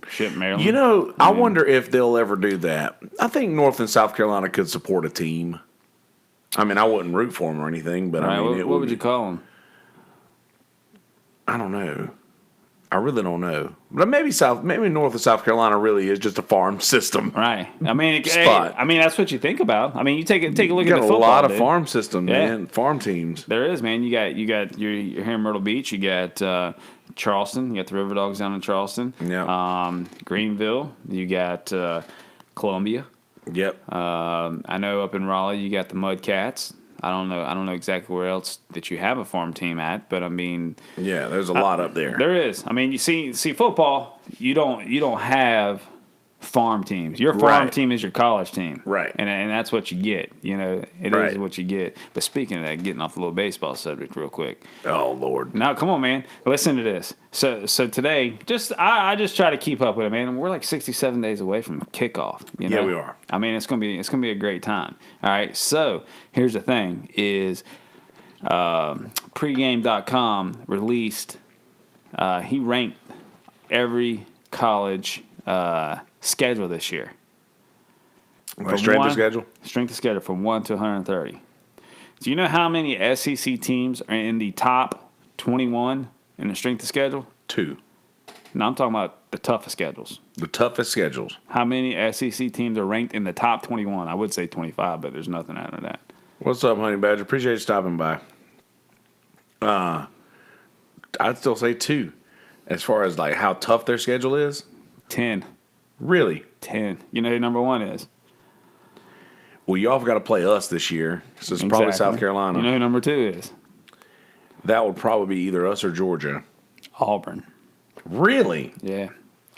Shit, Maryland. I wonder if they'll ever do that. I think North and South Carolina could support a team. I wouldn't root for them or anything, but what would you call them? I don't know. I really don't know. But maybe North and South Carolina really is just a farm system. Right. Spot. That's what you think about. You take a look at the football. Got a lot of farm system, man. Farm teams. There is, man. You got you're here in Myrtle Beach. You got Charleston. You got the River Dogs down in Charleston. Yeah. Greenville. You got Columbia. Yep. I know up in Raleigh you got the Mudcats. I don't know exactly where else that you have a farm team at, but yeah, there's a lot up there. There is. You see football. You don't have farm teams. Your farm team is your college team, right? And that's what you get. It is what you get. But speaking of that, getting off the little baseball subject real quick. Oh Lord! Now come on, man. Listen to this. So today, I just try to keep up with it, man. We're like 67 days away from kickoff. Yeah, we are. It's gonna be a great time. All right. So here's the thing: is pregame.com released. He ranked every college schedule this year. Strength of schedule? Strength of schedule from 1 to 130. Do you know how many SEC teams are in the top 21 in the strength of schedule? 2. No, I'm talking about The toughest schedules. The toughest schedules. How many SEC teams are ranked in the top 21? I would say 25, but there's nothing out of that. What's up, Honey Badger? Appreciate you stopping by. I'd still say 2. As far as like how tough their schedule is. 10. Really? 10. You know who number 1 is? Well, y'all have got to play us this year. So it's probably South Carolina. You know who number 2 is? That would probably be either us or Georgia. Auburn. Really? Yeah.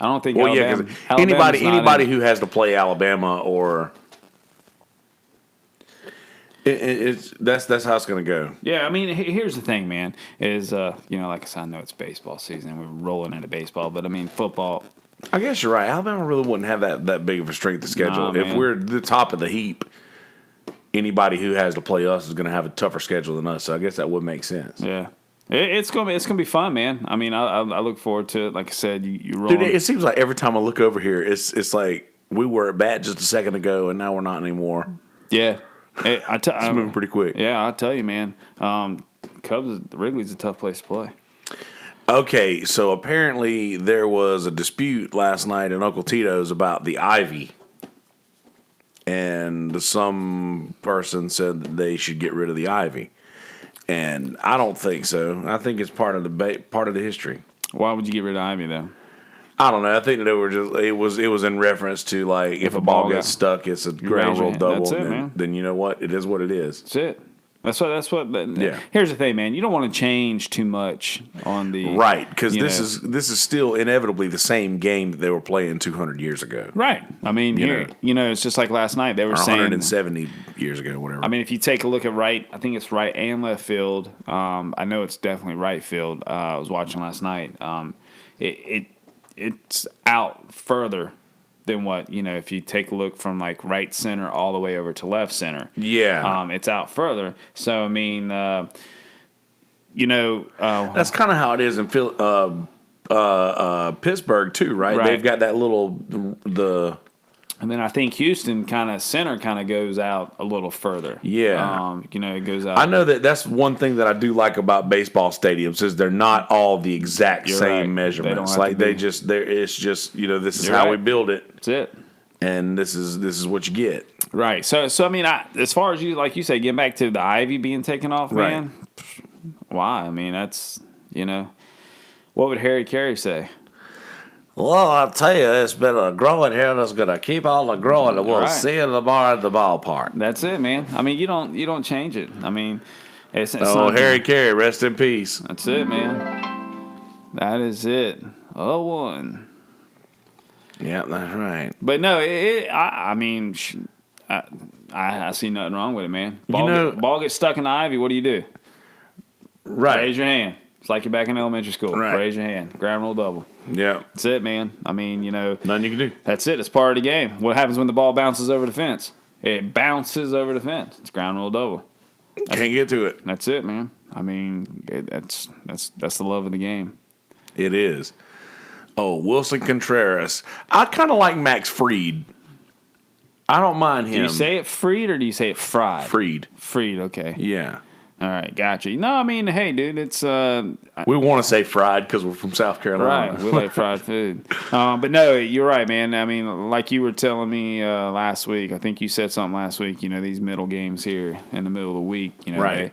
I don't think Alabama, anybody who has to play Alabama or that's how it's going to go. Yeah, I mean, here's the thing, man. Is like I said, I know it's baseball season. We're rolling into baseball, but I mean, football. I guess you're right. Alabama really wouldn't have that big of a strength of schedule. Nah, if we're the top of the heap, anybody who has to play us is going to have a tougher schedule than us. So I guess that would make sense. Yeah. It's gonna be fun, man. I mean, I look forward to it. Like I said, you roll. Dude, it seems like every time I look over here, it's like we were at bat just a second ago, and now we're not anymore. Yeah, it's moving pretty quick. Yeah, I'll tell you, man. Wrigley's a tough place to play. Okay, so apparently there was a dispute last night in Uncle Tito's about the ivy, and some person said that they should get rid of the ivy. And I don't think so. I think it's part of the history. Why would you get rid of ivy though? I don't know. I think that it was in reference to like if a ball gets stuck, it's a ground rule double. Then you know what? It is what it is. That's it. That's what. Yeah. Here's the thing, man. You don't want to change too much on the right because this is still inevitably the same game that they were playing 200 years ago. Right. I mean, it's just like last night they were saying 170 years ago, whatever. I mean, if you take a look at right, I think it's right and left field. I know it's definitely right field. I was watching last night. It's out further than what, if you take a look from like right center all the way over to left center. Yeah. It's out further. So, I mean, that's kind of how it is in Pittsburgh too, right? They've got that little, and then I think Houston center goes out a little further. Yeah. It goes out. I know that's one thing that I do like about baseball stadiums is they're not all the exact same measurements. It's just this is how we build it. That's it. And this is what you get. Right. So I mean, as far as you like you say, getting back to the ivy being taken off, man. Why? I mean, that's what would Harry Carey say? Well, I'll tell you, it's been a growing here that's going to keep on growing, and we'll see you tomorrow at the ballpark. That's it, man. I mean, you don't change it. I mean, it's Harry Carey, rest in peace. That's it, man. That is it. 0-1. Yeah, that's right. But no, I mean, I see nothing wrong with it, man. Ball gets stuck in the ivy. What do you do? Right. Raise your hand. It's like you're back in elementary school. Right. Raise your hand. Ground rule double. Yeah. That's it, man. I mean, nothing you can do. That's it. It's part of the game. What happens when the ball bounces over the fence? It bounces over the fence. It's ground rule double. Can't get to it. That's it, man. I mean, that's the love of the game. It is. Oh, Wilson Contreras. I kind of like Max Fried. I don't mind him. Do you say it Fried or do you say it fried? Fried. Fried, okay. Yeah. All right, gotcha. No, I mean, hey, dude, it's we want to say fried because we're from South Carolina. Right, we like fried food. But no, you're right, man. I mean, like you were telling me last week, I think you said something last week, these middle games here in the middle of the week, right.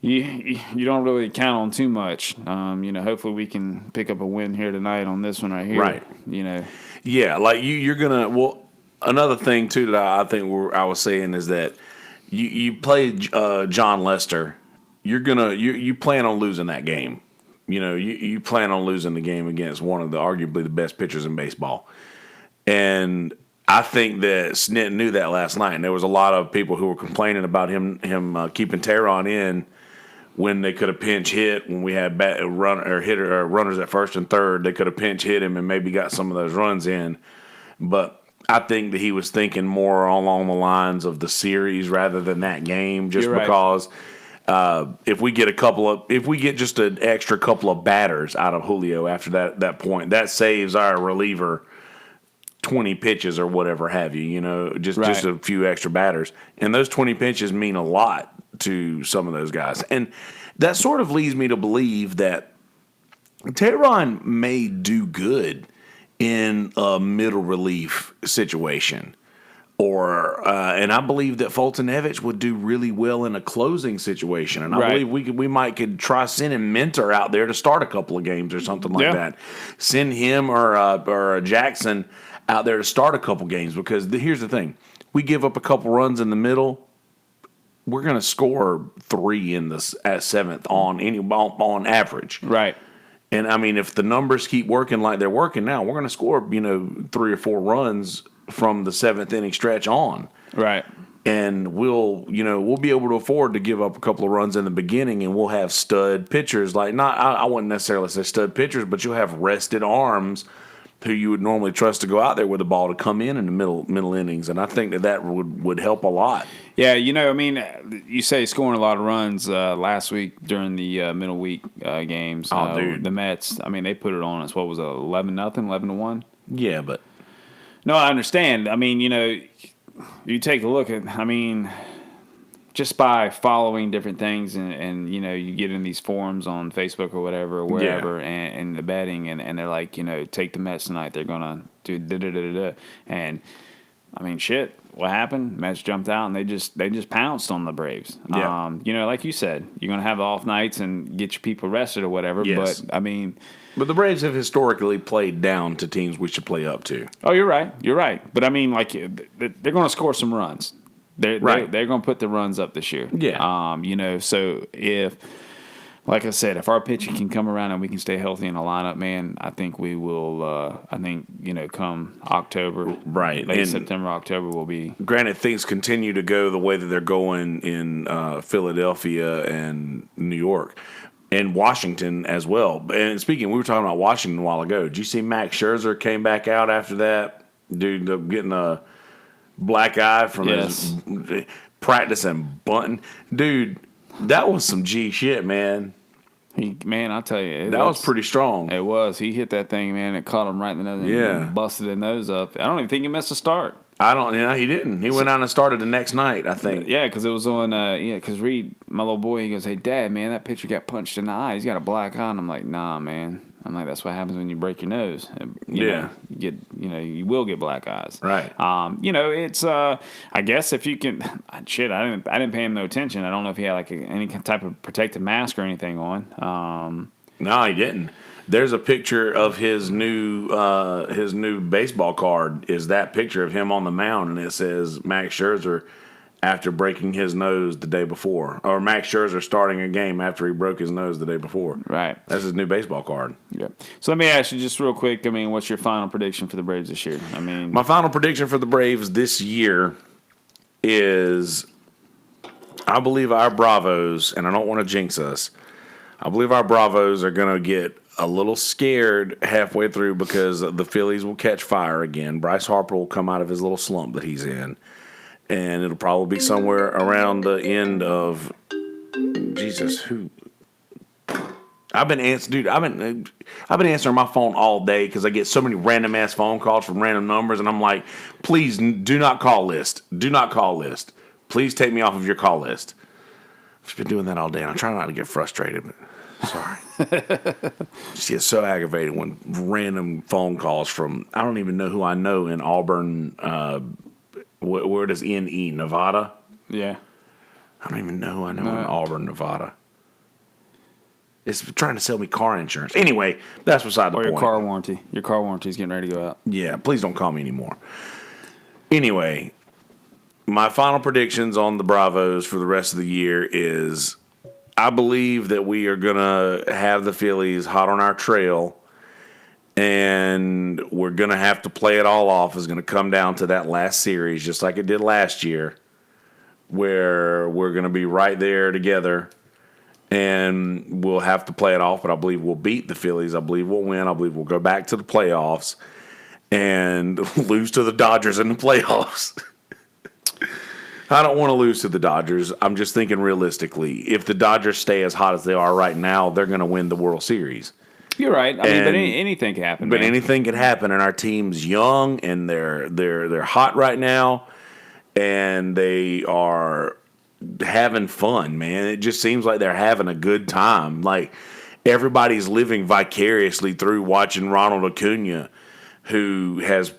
You don't really count on too much. Hopefully we can pick up a win here tonight on this one right here. Right. Yeah, like you're going to, well, another thing, too, that I think I was saying is that you play John Lester, you plan on losing that game. You plan on losing the game against one of arguably the best pitchers in baseball. And I think that Snit knew that last night, and there was a lot of people who were complaining about him keeping Tehran in when they could have pinch hit when we had runners at first and third. They could have pinch hit him and maybe got some of those runs in, but I think that he was thinking more along the lines of the series rather than that game, just because if we get just an extra couple of batters out of Julio after that point, that saves our reliever 20 pitches or whatever have you, just a few extra batters. And those 20 pitches mean a lot to some of those guys. And that sort of leads me to believe that Tehran may do good in a middle relief situation. And I believe that Fultonevich would do really well in a closing situation. And I Right. believe we might could try sending Mentor out there to start a couple of games or something like that. Send him or Jackson out there to start a couple games because here's the thing: we give up a couple runs in the middle, we're going to score 3 in the seventh on average. Right. And I mean, if the numbers keep working like they're working now, we're going to score 3 or 4 runs from the 7th inning stretch on. Right. And we'll be able to afford to give up a couple of runs in the beginning, and we'll have stud pitchers I wouldn't necessarily say stud pitchers, but you'll have rested arms who you would normally trust to go out there with the ball to come in the middle innings, and I think that would help a lot. Yeah, I mean, you say scoring a lot of runs last week during the middle week games. Oh, dude. The Mets, I mean, they put it on us. What was it, 11-0, 11-1? Yeah, but No, I understand. I mean, you take a look at, I mean, just by following different things and you get in these forums on Facebook or whatever, or wherever, and the betting, and they're like, take the Mets tonight. They're going to do da-da-da-da-da. And, I mean, shit, what happened? Mets jumped out, and they just pounced on the Braves. Yeah. Like you said, you're going to have off nights and get your people rested or whatever. Yes. But, I mean... But the Braves have historically played down to teams we should play up to. Oh, you're right. You're right. But, I mean, like, they're going to score some runs. They're going to put the runs up this year. Yeah. So if, like I said, if our pitching can come around and we can stay healthy in the lineup, man, I think we will, come October, late September, October, we'll be. Granted, things continue to go the way that they're going in Philadelphia and New York. And Washington as well. And speaking, we were talking about Washington a while ago. Did you see Max Scherzer came back out after that? Dude, getting a black eye from his practice and bunting. Dude, that was some G shit, man. I'll tell you. That was pretty strong. It was. He hit that thing, man. It caught him right in the nose and busted the nose up. I don't even think he missed a start. He didn't. He went out and started the next night, I think. Yeah, because it was on, because Reed, my little boy, he goes, hey, Dad, man, that pitcher got punched in the eye. He's got a black eye. And I'm like, nah, man. I'm like, that's what happens when you break your nose. You will get black eyes. Right. It's, I guess if you can, shit, I didn't pay him no attention. I don't know if he had like any type of protective mask or anything on. No, he didn't. There's a picture of his new baseball card. Is that picture of him on the mound, and it says Max Scherzer after breaking his nose the day before, or Max Scherzer starting a game after he broke his nose the day before. Right. That's his new baseball card. Yeah. So let me ask you just real quick. I mean, what's your final prediction for the Braves this year? I mean, my final prediction for the Braves this year is, I believe our Bravos, and I don't want to jinx us, I believe our Bravos are going to get a little scared halfway through because the Phillies will catch fire again. Bryce Harper will come out of his little slump that he's in, and it'll probably be somewhere around the end of I've been answering my phone all day because I get so many random ass phone calls from random numbers, and I'm like, please do not call list. Do not call list. Please take me off of your call list. I've just been doing that all day, and I try not to get frustrated, but sorry. Just get so aggravated when random phone calls from, I don't even know who I know in Auburn, where does N-E, Nevada? Yeah. I don't even know who I know in Auburn, Nevada. It's trying to sell me car insurance. Anyway, that's beside the point. Or your car warranty. Your car warranty is getting ready to go out. Yeah, please don't call me anymore. Anyway, my final predictions on the Bravos for the rest of the year is, I believe that we are going to have the Phillies hot on our trail, and we're going to have to play it all off. It's going to come down to that last series, just like it did last year, where we're going to be right there together, and we'll have to play it off, but I believe we'll beat the Phillies. I believe we'll win. I believe we'll go back to the playoffs and lose to the Dodgers in the playoffs. I don't want to lose to the Dodgers. I'm just thinking realistically. If the Dodgers stay as hot as they are right now, they're going to win the World Series. You're right. I mean, but anything can happen. But man. anything can happen, and our team's young, and they're hot right now, and they are having fun, man. It just seems like they're having a good time. Like, everybody's living vicariously through watching Ronald Acuna, who's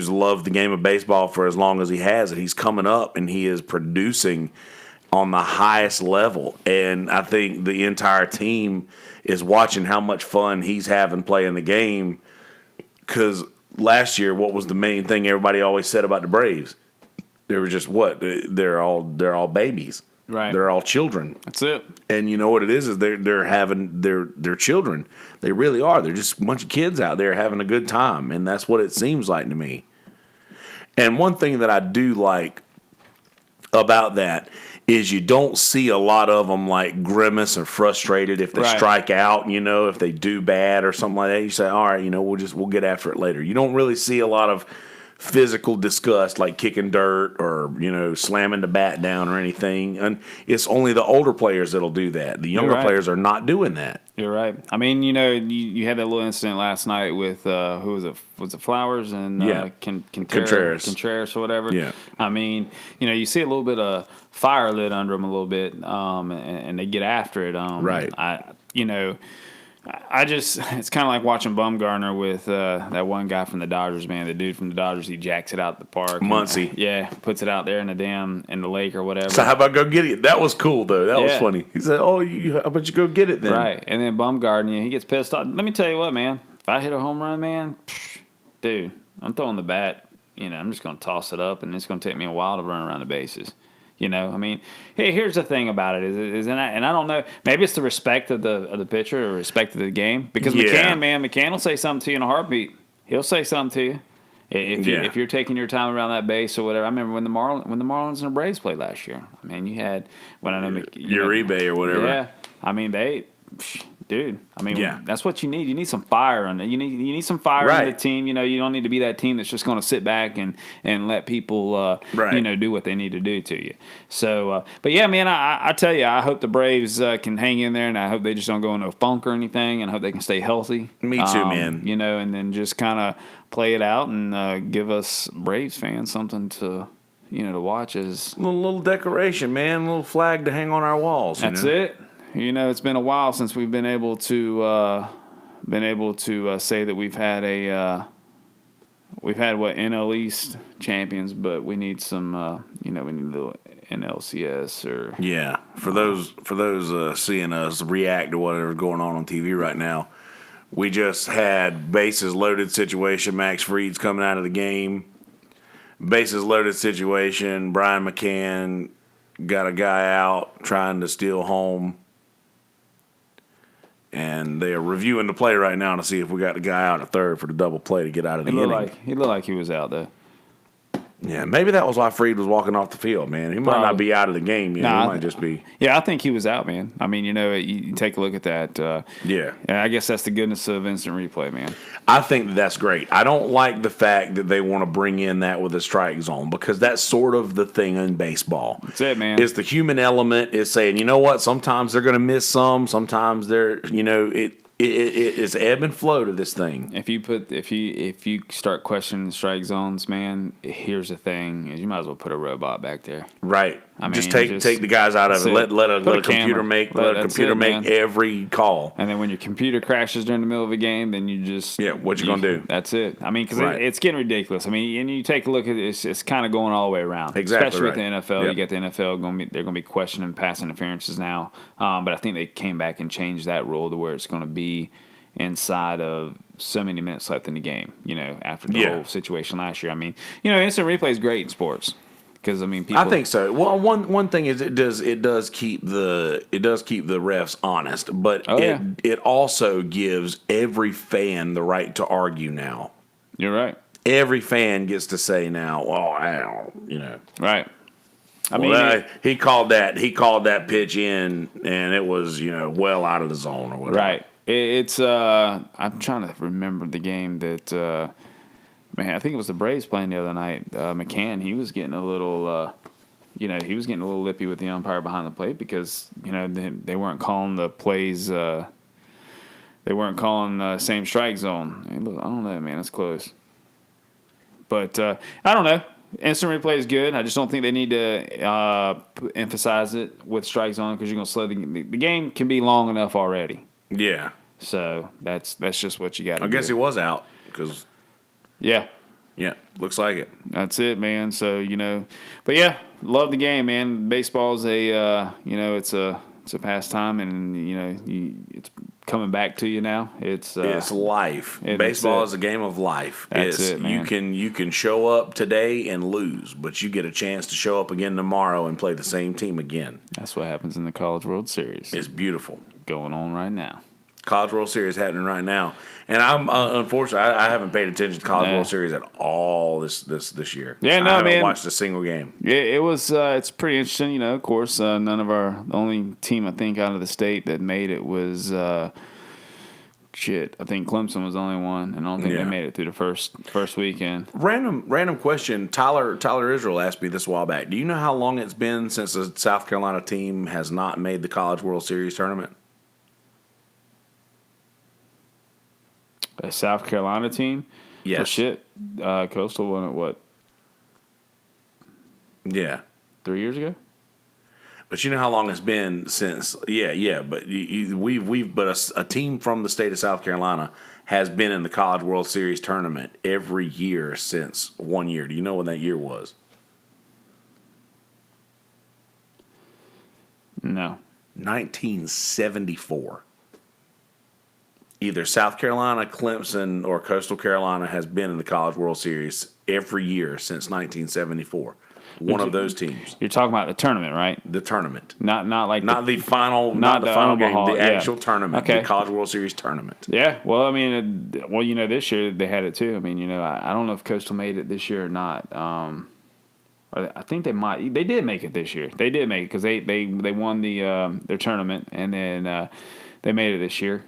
loved the game of baseball for as long as he has, and he's coming up and he is producing on the highest level. And I think the entire team is watching how much fun he's having playing the game. Because last year, what was the main thing everybody always said about the Braves? They were just what? They're all babies. Right. They're all children. That's it. And you know what it is they're having their children. They really are. They're just a bunch of kids out there having a good time, and that's what it seems like to me. And one thing that I do like about that is you don't see a lot of them like grimace or frustrated if they strike out, if they do bad or something like that. You say, all right, we'll get after it later. You don't really see a lot of physical disgust like kicking dirt or, slamming the bat down or anything. And it's only the older players that'll do that. The younger players are not doing that. You're right. I mean, you had that little incident last night with who was it? Was it Flowers and Contreras or whatever? Yeah. I mean, you see a little bit of fire lit under them a little bit, and they get after it. Right. It's kind of like watching Bumgarner with that one guy from the Dodgers, man. The dude from the Dodgers, he jacks it out the park. Muncy. Puts it out there in the lake or whatever. So how about go get it? That was cool, though. That was funny. He said, how about you go get it then? Right. And then Bumgarner, he gets pissed off. Let me tell you what, man. If I hit a home run, man, dude, I'm throwing the bat. I'm just going to toss it up, and it's going to take me a while to run around the bases. I mean, hey, here's the thing about it and I don't know, maybe it's the respect of the pitcher or respect of the game, because McCann will say something to you in a heartbeat. He'll say something to you if you're taking your time around that base or whatever. I remember when the Marlins and the Braves played last year. I mean, you had Uribe or whatever. Yeah, I mean dude. I mean, that's what you need. You need some fire on it. You need some fire in the team. You don't need to be that team that's just going to sit back and let people, do what they need to do to you. So, but yeah, man, I tell you, I hope the Braves can hang in there, and I hope they just don't go into a funk or anything, and I hope they can stay healthy. Me too, man. And then just kind of play it out and give us Braves fans something to watch as a little decoration, man, a little flag to hang on our walls. That's it. It's been a while since we've been able to say that we've had NL East champions, but we need some we need a little NLCS or for those seeing us react to whatever's going on TV right now. We just had bases loaded situation. Max Fried's coming out of the game. Bases loaded situation. Brian McCann got a guy out trying to steal home. And they are reviewing the play right now to see if we got the guy out at third for the double play to get out of the inning. He looked like he was out there. Yeah, maybe that was why Fried was walking off the field, man. He might not be out of the game. He might just be. Yeah, I think he was out, man. I mean, you take a look at that. And I guess that's the goodness of instant replay, man. I think that's great. I don't like the fact that they want to bring in that with a strike zone, because that's sort of the thing in baseball. That's it, man. It's the human element. It's saying, you know what, sometimes they're going to miss some. Sometimes they're, it's ebb and flow to this thing. If you start questioning the strike zones, man, here's the thing: is you might as well put a robot back there. Right. I mean, just take the guys out of it. Let a computer make every call. And then when your computer crashes during the middle of a game, then you just what you gonna do? That's it. I mean, because it's getting ridiculous. I mean, and you take a look at it, it's kind of going all the way around. Exactly. Especially with the NFL, you get the NFL they're going to be questioning pass interferences now. But I think they came back and changed that rule to where it's going to be inside of so many minutes left in the game. After the whole situation last year. I mean, instant replay is great in sports. Because I think so. Well, one thing is it does keep the refs honest, but it also gives every fan the right to argue now. You're right. Every fan gets to say now, I don't, Right. He called that pitch in, and it was well out of the zone or whatever. Right. It's I'm trying to remember the game that. Man, I think it was the Braves playing the other night. McCann, he was getting a little, lippy with the umpire behind the plate because they weren't calling the plays. They weren't calling the same strike zone. I don't know, man. It's close. But I don't know. Instant replay is good. I just don't think they need to emphasize it with strike zone because you're going to slow the game. The game can be long enough already. Yeah. So that's just what you got to do. I guess he was out because, Yeah. yeah, looks like it. That's it, man. So, but yeah, love the game, man. Baseball's it's a pastime, and it's coming back to you now. It's life. Baseball is a game of life. That's it, man. You can show up today and lose, but you get a chance to show up again tomorrow and play the same team again. That's what happens in the College World Series. It's beautiful. Going on right now. College World Series happening right now, and I'm unfortunately I haven't paid attention to College World Series at all this year. Yeah, no, I haven't man. watched a single game. Yeah, it was. It's pretty interesting. Of course, the only team I think out of the state that made it was I think Clemson was the only one, and I don't think they made it through the first weekend. Random question. Tyler Israel asked me this a while back. Do you know how long it's been since the South Carolina team has not made the College World Series tournament? A South Carolina team? Yes. Well, shit. Coastal won it, what? Yeah. 3 years ago? But you know how long it's been since? Yeah. But a team from the state of South Carolina has been in the College World Series tournament every year since 1 year. Do you know when that year was? No. 1974. Either South Carolina, Clemson, or Coastal Carolina has been in the College World Series every year since 1974. One of those teams. You're talking about the tournament, right? The tournament. Not the final game, the actual tournament, okay. The College World Series tournament. Yeah, well, I mean, this year they had it too. I mean, I don't know if Coastal made it this year or not. I think they might. They did make it this year. They did make it because they won their tournament, and then they made it this year.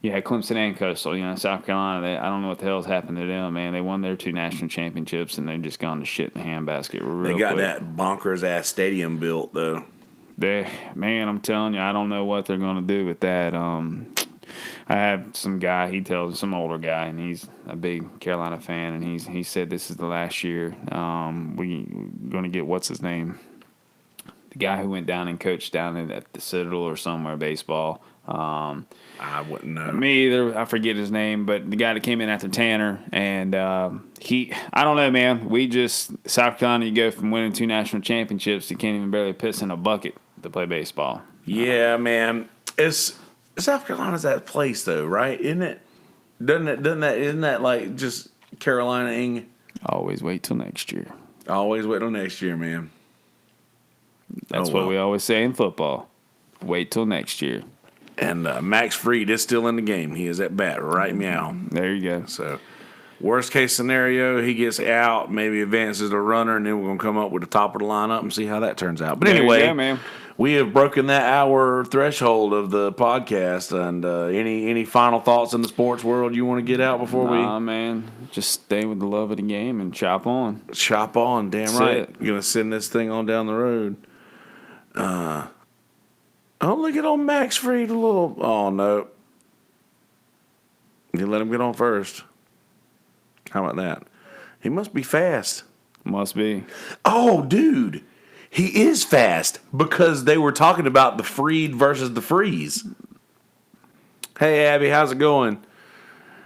You had Clemson and Coastal. South Carolina, I don't know what the hell's happened to them, man. They won their 2 national championships, and they've just gone to shit in the handbasket real quick. They got that bonkers-ass stadium built, though. Man, I'm telling you, I don't know what they're going to do with that. I have some guy, some older guy, and he's a big Carolina fan, and he said this is the last year. We're going to get, what's his name? The guy who went down and coached down at the Citadel or somewhere, baseball. I wouldn't know. Me either. I forget his name, but the guy that came in after Tanner, and I don't know, man. South Carolina, you go from winning 2 national championships to can't even barely piss in a bucket to play baseball. Yeah, man. South Carolina's that place, though, right? Isn't it? Isn't that like just Carolina-ing? Always wait till next year. Always wait till next year, man. That's what we always say in football. Wait till next year. And Max Fried is still in the game. He is at bat right meow. There you go. So, worst case scenario, he gets out, maybe advances to runner, and then we're going to come up with the top of the lineup and see how that turns out. But anyway, man. We have broken that hour threshold of the podcast. And any final thoughts in the sports world you want to get out before we? Man. Just stay with the love of the game and chop on. Chop on, damn That's right. it. You're going to send this thing on down the road. Look at old Max Fried a little. Oh, no. You let him get on first. How about that? He must be fast. Must be. Oh, dude. He is fast because they were talking about the Fried versus the Freeze. Hey, Abby, how's it going?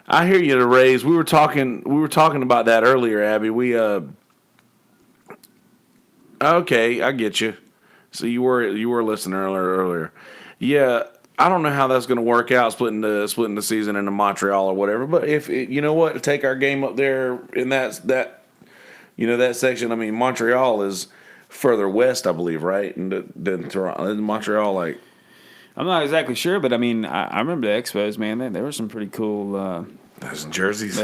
I hear you, the Rays. We were talking about that earlier, Abby. Okay, I get you. So you were listening earlier. Yeah, I don't know how that's going to work out, splitting the season into Montreal or whatever. But if you know what, take our game up there in that section. I mean, Montreal is further west, I believe, right? And than Toronto. Isn't Montreal like? I'm not exactly sure, but I mean, I remember the Expos, man. There were some pretty cool. Those jerseys.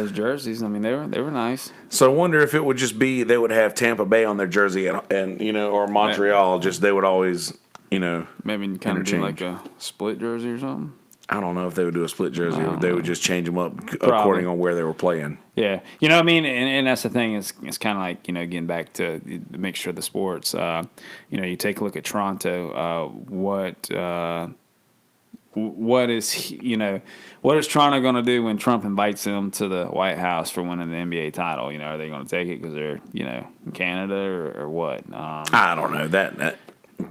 I mean, they were nice. So I wonder if it would just be they would have Tampa Bay on their jersey and or Montreal. Just they would always maybe kind of do like a split jersey or something. I don't know if they would do a split jersey or if they would just change them up according on where they were playing. Yeah, what I mean, and that's the thing. It's kind of like getting back to the mixture of the sports. You take a look at Toronto. What is Toronto going to do when Trump invites them to the White House for winning the NBA title? Are they going to take it because they're in Canada or what? I don't know that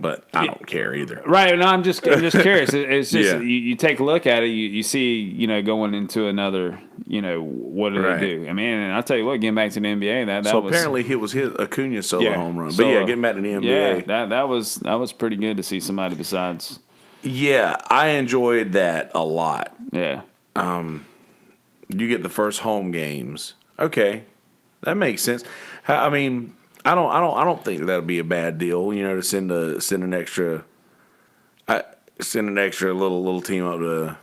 but I don't care either. Right. No, I'm just curious. It's just Yeah. you take a look at it, you see, going into another, what do Right. they do? I mean, and I'll tell you what, getting back to the NBA, that So was apparently it was his Acuna solo home run. But solo. getting back to the NBA. Yeah, that was pretty good to see somebody besides. Yeah, I enjoyed that a lot. Yeah. You get the first home games. Okay, that makes sense. I mean, I don't think that'd be a bad deal. To send an extra little team up to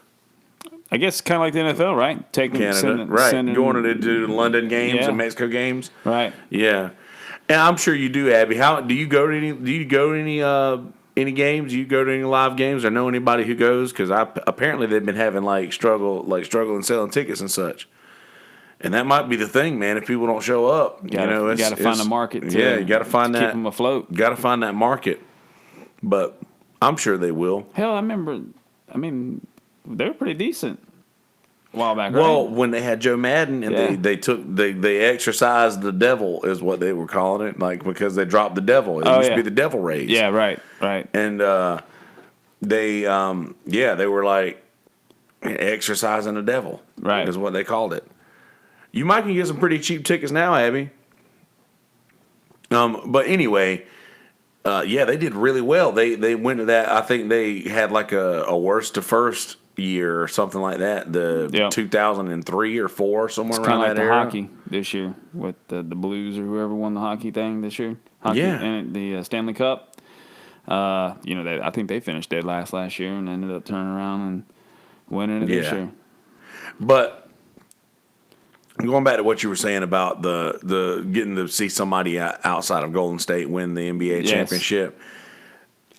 I guess kind of like the NFL, right? Taking Canada, going to do London games and Mexico games, right? Yeah, and I'm sure you do, Abby. How do you go to any? Do you go to any games? Do you go to any live games, or know anybody who goes? Because apparently they've been having struggling selling tickets and such. And that might be the thing, man. If people don't show up, you got to find a market. You got to find that. Keep them afloat. Got to find that market. But I'm sure they will. Hell, I remember. I mean, they were pretty decent a while back. Well, right? when they had Joe Madden and they exercised the devil is what they were calling it, because they dropped the devil. It used to be the devil rays. Yeah, right. And they were exercising the devil. Right, is what they called it. You might can get some pretty cheap tickets now, Abby. But anyway, they did really well. They went to that. I think they had a worst to first year or something like that. 2003 or 4, somewhere it's around that like the era. hockey this year with the Blues or whoever won the hockey thing this year. Hockey, and the Stanley Cup. I think they finished dead last year and ended up turning around and winning it this year. But going back to what you were saying about the getting to see somebody outside of Golden State win the NBA championship,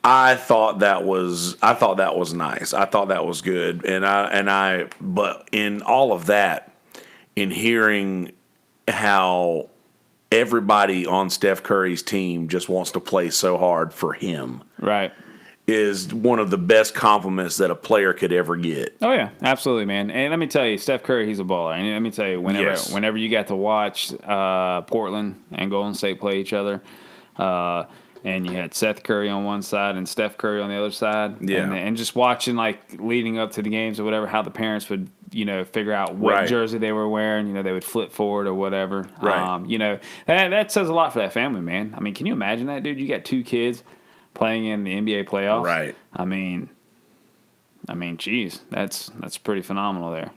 I thought that was nice. I thought that was good, but in all of that, in hearing how everybody on Steph Curry's team just wants to play so hard for him, right, is one of the best compliments that a player could ever get. Oh yeah, absolutely, man. And let me tell you, Steph Curry, he's a baller. And let me tell you, whenever you got to watch Portland and Golden State play each other, and you had Seth Curry on one side and Steph Curry on the other side, and just watching leading up to the games or whatever, how the parents would figure out what jersey they were wearing. They would flip forward or whatever. Right. That says a lot for that family, man. I mean, can you imagine that, dude? You got 2 kids playing in the NBA playoffs. Right. I mean, geez, that's pretty phenomenal there.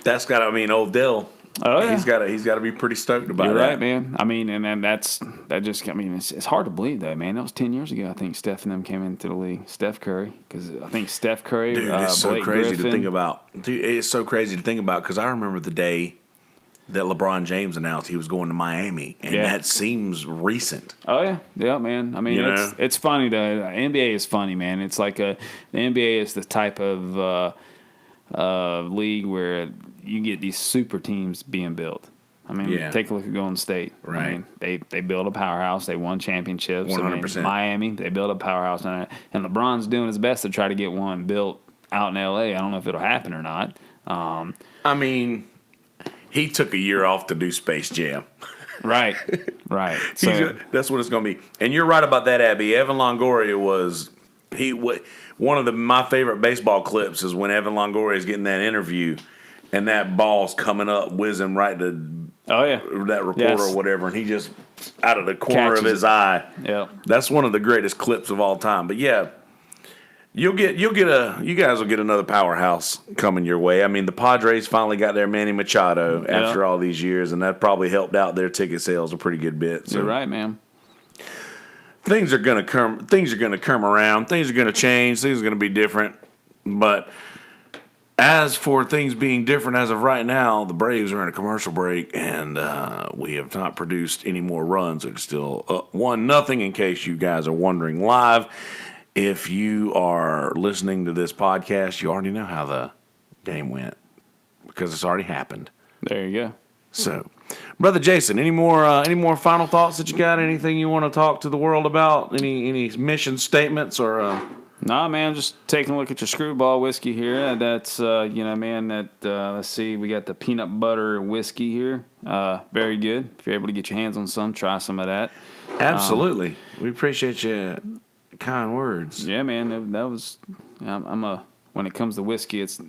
That's got. Old Dell. Oh yeah. He's got to be pretty stoked about You're that. right, man. I mean, and then it's hard to believe though, man. That was 10 years ago. I think Steph and them came into the league. Steph Curry, because I think Steph Curry. Dude, it's so Blake crazy Griffin. to think about. Dude, it's so crazy to think about because I remember the day that LeBron James announced he was going to Miami, and that seems recent. Oh yeah, man. I mean, it's funny though. The NBA is funny, man. It's the NBA is the type of league where you get these super teams being built. I mean, take a look at Golden State. Right. I mean, they built a powerhouse. They won championships. 100%. Miami, they built a powerhouse, and LeBron's doing his best to try to get one built out in L.A. I don't know if it'll happen or not. He took a year off to do Space Jam. Right. So, that's what it's going to be. And you're right about that, Abby. Evan Longoria was one of my favorite baseball clips is when Evan Longoria is getting that interview, and that ball's coming up, whizzing right to that reporter or whatever, and he just out of the corner of his eye. Yeah, that's one of the greatest clips of all time. But yeah. You guys will get another powerhouse coming your way. I mean, the Padres finally got their Manny Machado after all these years, and that probably helped out their ticket sales a pretty good bit. So you're right, man. Things are gonna come. Things are gonna come around. Things are gonna change. Things are gonna be different. But as for things being different as of right now, the Braves are in a commercial break, and we have not produced any more runs. It's still 1-0. In case you guys are wondering live. If you are listening to this podcast, you already know how the game went because it's already happened. There you go. So, Brother Jason, any more final thoughts that you got? Anything you want to talk to the world about? Any mission statements or? Nah, man, just taking a look at your Screwball whiskey here. That's let's see, we got the peanut butter whiskey here. Very good. If you're able to get your hands on some, try some of that. Absolutely, we appreciate you kind words. Yeah, man, that was. When it comes to whiskey, it's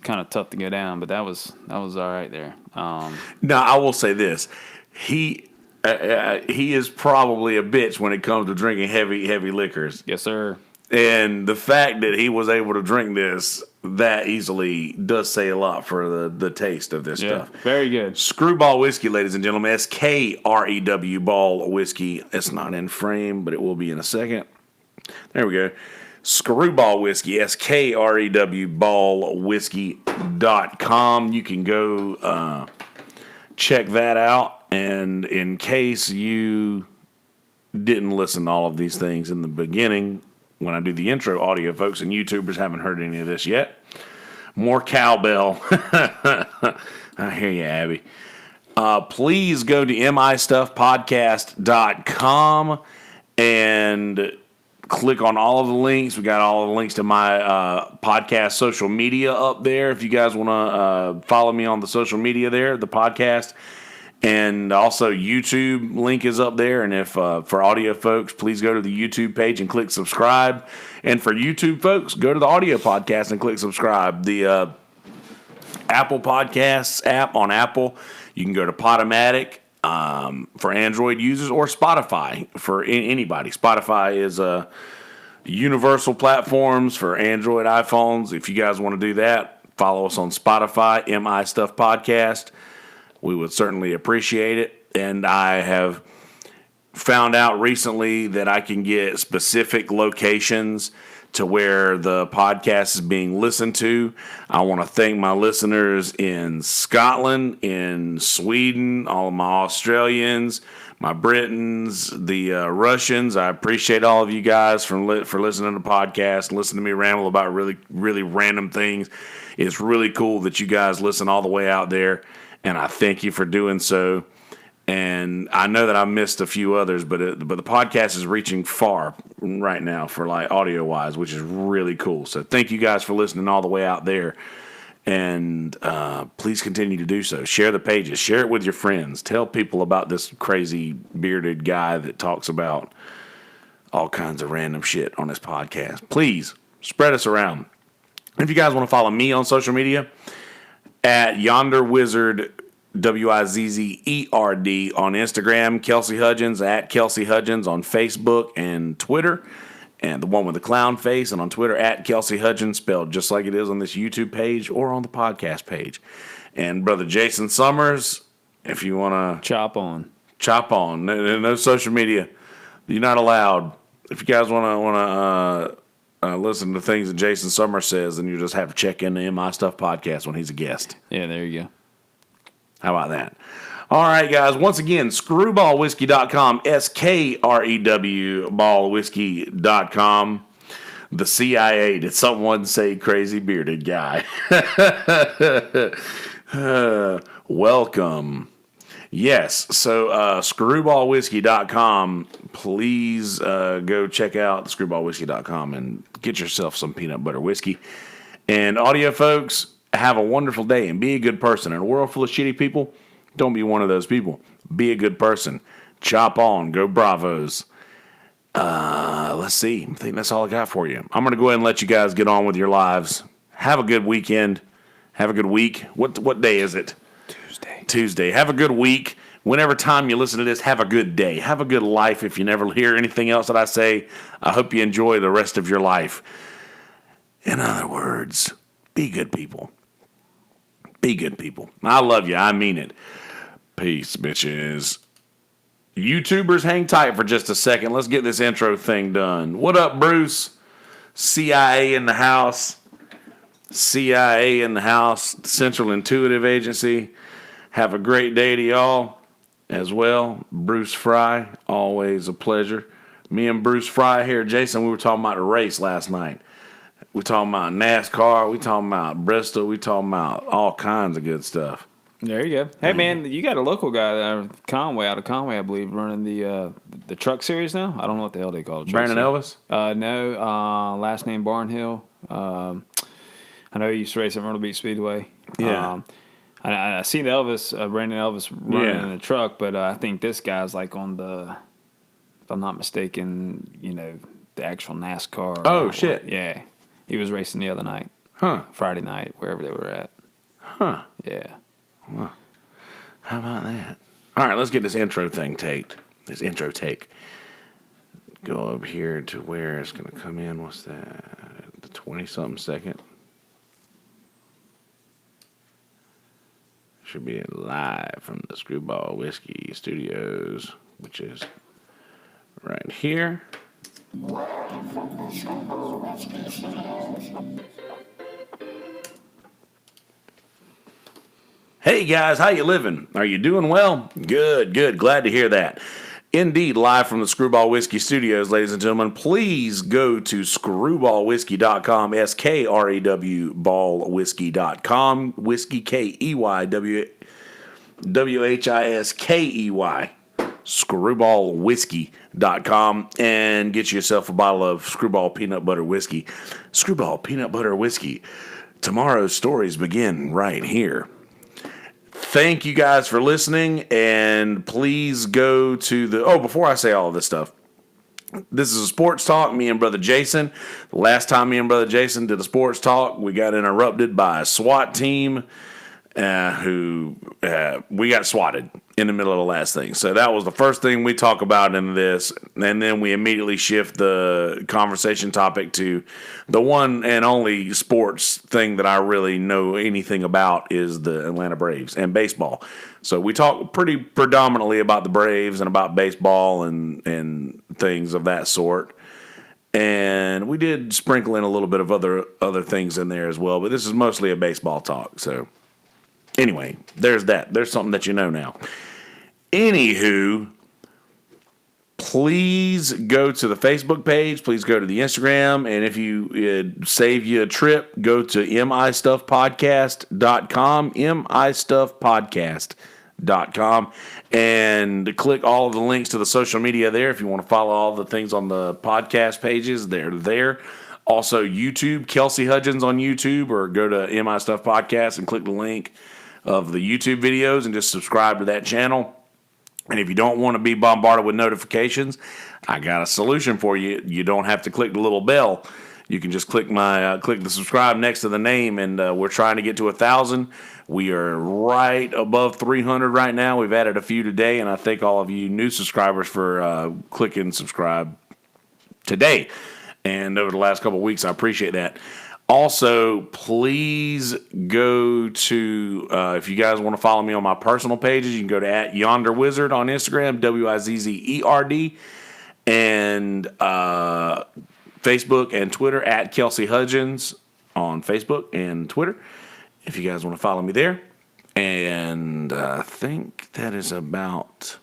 kind of tough to go down, but that was all right there. Now, I will say this: he is probably a bitch when it comes to drinking heavy liquors. Yes, sir. And the fact that he was able to drink this that easily does say a lot for the taste of this stuff. Very good. Screwball Whiskey, ladies and gentlemen. SKREW Ball Whiskey. It's not in frame, but it will be in a second. There we go. Screwball Whiskey, SKREW Ball Whiskey.com. You can go check that out. And in case you didn't listen to all of these things in the beginning, when I do the intro audio, folks, and YouTubers haven't heard any of this yet, more cowbell. I hear you, Abby. Please go to mistuffpodcast.com and click on all of the links. We got all of the links to my podcast social media up there. If you guys want to follow me on the social media there, the podcast. And also YouTube link is up there. And if for audio folks, please go to the YouTube page and click subscribe. And for YouTube folks, go to the audio podcast and click subscribe. The Apple Podcasts app on Apple, you can go to Podomatic for Android users, or Spotify for anybody. Spotify is universal platforms for Android iPhones. If you guys want to do that, follow us on Spotify, MI Stuff Podcast. We would certainly appreciate it. And I have found out recently that I can get specific locations to where the podcast is being listened to. I want to thank my listeners in Scotland, in Sweden, all of my Australians, my Britons, the Russians. I appreciate all of you guys for listening to the podcast, listening to me ramble about really, really random things. It's really cool that you guys listen all the way out there. And I thank you for doing so. And I know that I missed a few others, but the podcast is reaching far right now for like audio wise, which is really cool. So thank you guys for listening all the way out there. And please continue to do so. Share the pages. Share it with your friends. Tell people about this crazy bearded guy that talks about all kinds of random shit on this podcast. Please spread us around. If you guys want to follow me on social media, at Yonder Wizard, WIZZERD on Instagram, Kelsey Hudgens at Kelsey Hudgens on Facebook and Twitter, and the one with the clown face, and on Twitter at Kelsey Hudgens, spelled just like it is on this YouTube page or on the podcast page. And brother Jasen Summers, if you want to chop on. No social media. You're not allowed. If you guys want to listen to things that Jasen Summers says, then you just have to check in the MI Stuff podcast when he's a guest. Yeah, there you go. How about that? All right, guys. Once again, screwballwhiskey.com, SKREW ballwhiskey.com. The CIA. Did someone say crazy bearded guy? Welcome. Yes, so screwballwhiskey.com. Please go check out screwballwhiskey.com and get yourself some peanut butter whiskey. And audio folks, have a wonderful day and be a good person. In a world full of shitty people, don't be one of those people. Be a good person. Chop on. Go Bravos. Let's see. I think that's all I got for you. I'm going to go ahead and let you guys get on with your lives. Have a good weekend. Have a good week. What day is it? Tuesday. Have a good week. Whenever time you listen to this, have a good day. Have a good life. If you never hear anything else that I say, I hope you enjoy the rest of your life. In other words, be good people. Be good people. I love you. I mean it. Peace, bitches. YouTubers, hang tight for just a second. Let's get this intro thing done. What up, Bruce? CIA in the house. CIA in the house. Central Intuitive Agency. Have a great day to y'all as well. Bruce Fry, always a pleasure. Me and Bruce Fry here. Jason, we were talking about a race last night. We talking about NASCAR. We talking about Bristol. We talking about all kinds of good stuff. There you go. Hey, man, you got a local guy there, out of Conway, I believe, running the truck series now. I don't know what the hell they call it. Brandon Elvis? No. Last name Barnhill. I know he used to race at Myrtle Beach Speedway. Yeah. I seen Brandon Elvis running in a truck, but I think this guy's like on the, if I'm not mistaken, the actual NASCAR. Oh, shit. Yeah. He was racing the other night. Huh. Friday night, wherever they were at. Huh. Yeah. Well, how about that? All right, let's get this intro thing taped. This intro take. Go up here to where it's going to come in. What's that? The 20-something second. Should be live from the Screwball Whiskey Studios, which is right here. Hey guys, how you living? Are you doing well? Good, good. Glad to hear that. Indeed, live from the Screwball Whiskey Studios, ladies and gentlemen. Please go to screwballwhiskey.com, SKREW ballwhiskey.com, whiskey KEY WHISKEY, screwballwhiskey.com, and get yourself a bottle of Screwball Peanut Butter Whiskey. Screwball Peanut Butter Whiskey. Tomorrow's stories begin right here. Thank you guys for listening, and please go to the... Oh, before I say all of this stuff, this is a sports talk, me and Brother Jason. The last time me and Brother Jason did a sports talk, we got interrupted by a SWAT team who we got swatted in the middle of the last thing. So that was the first thing we talk about in this, and then we immediately shift the conversation topic to the one and only sports thing that I really know anything about is the Atlanta Braves and baseball. So we talk pretty predominantly about the Braves and about baseball and things of that sort. And we did sprinkle in a little bit of other things in there as well, but this is mostly a baseball talk. So anyway, there's that. There's something that you know now. Anywho, please go to the Facebook page. Please go to the Instagram. And if you save you a trip, go to mistuffpodcast.com, mistuffpodcast.com, and click all of the links to the social media there. If you want to follow all the things on the podcast pages, they're there. Also, YouTube, Kelsey Hudgens on YouTube, or go to MI Stuff Podcast and click the link of the YouTube videos and just subscribe to that channel. And if you don't want to be bombarded with notifications, I got a solution for you. You don't have to click the little bell. You can just click the subscribe next to the name, and we're trying to get to 1,000. We are right above 300 right now. We've added a few today, and I thank all of you new subscribers for clicking subscribe today and over the last couple of weeks. I appreciate that. Also, please go to, if you guys want to follow me on my personal pages, you can go to @YonderWizard on Instagram, WIZZERD, and Facebook and Twitter, @Kelsey Hudgens on Facebook and Twitter, if you guys want to follow me there. And I think that is about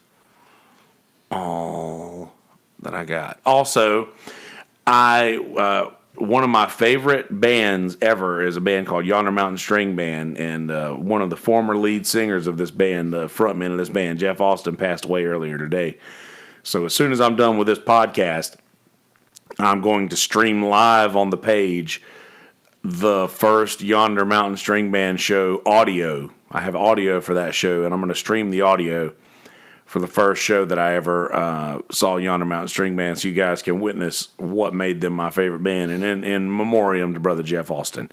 all that I got. Also, one of my favorite bands ever is a band called Yonder Mountain String Band, and one of the former lead singers of this band, the frontman of this band, Jeff Austin, passed away earlier today. So as soon as I'm done with this podcast, I'm going to stream live on the page the first Yonder Mountain String Band show audio. I have audio for that show, and I'm going to stream the audio for the first show that I ever saw Yonder Mountain String Band, so you guys can witness what made them my favorite band, and in memoriam to Brother Jeff Austin.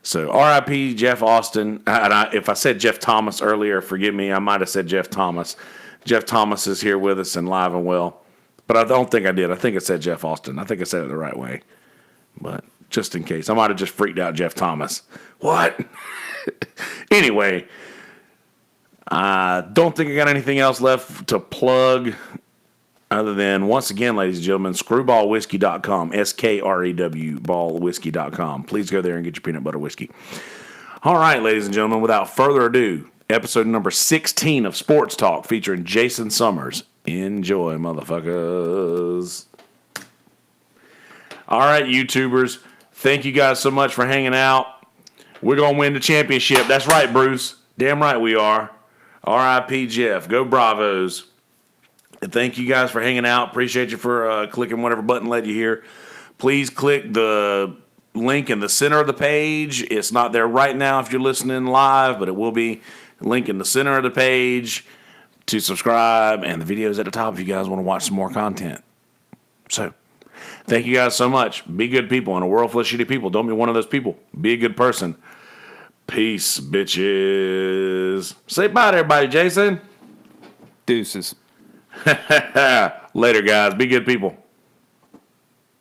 So R.I.P. Jeff Austin. If I said Jeff Thomas earlier, forgive me, I might have said Jeff Thomas. Jeff Thomas is here with us and live and well, but I don't think I did. I think it said Jeff Austin. I think I said it the right way, but just in case. I might have just freaked out Jeff Thomas. What? Anyway, I don't think I got anything else left to plug other than, once again, ladies and gentlemen, screwballwhiskey.com, SKREW ballwhiskey.com. Please go there and get your peanut butter whiskey. All right, ladies and gentlemen, without further ado, episode number 16 of Sports Talk featuring Jasen Summers. Enjoy, motherfuckers. All right, YouTubers, thank you guys so much for hanging out. We're going to win the championship. That's right, Bruce. Damn right we are. R.I.P. Jeff. Go Bravos. And thank you guys for hanging out. Appreciate you for clicking whatever button led you here. Please click the link in the center of the page. It's not there right now if you're listening live, but it will be. Link in the center of the page to subscribe, and the video's at the top if you guys want to watch some more content. So, Thank you guys so much. Be good people in a world full of shitty people. Don't be one of those people. Be a good person. Peace, bitches. Say bye to everybody, Jason. Deuces. Later, guys. Be good people.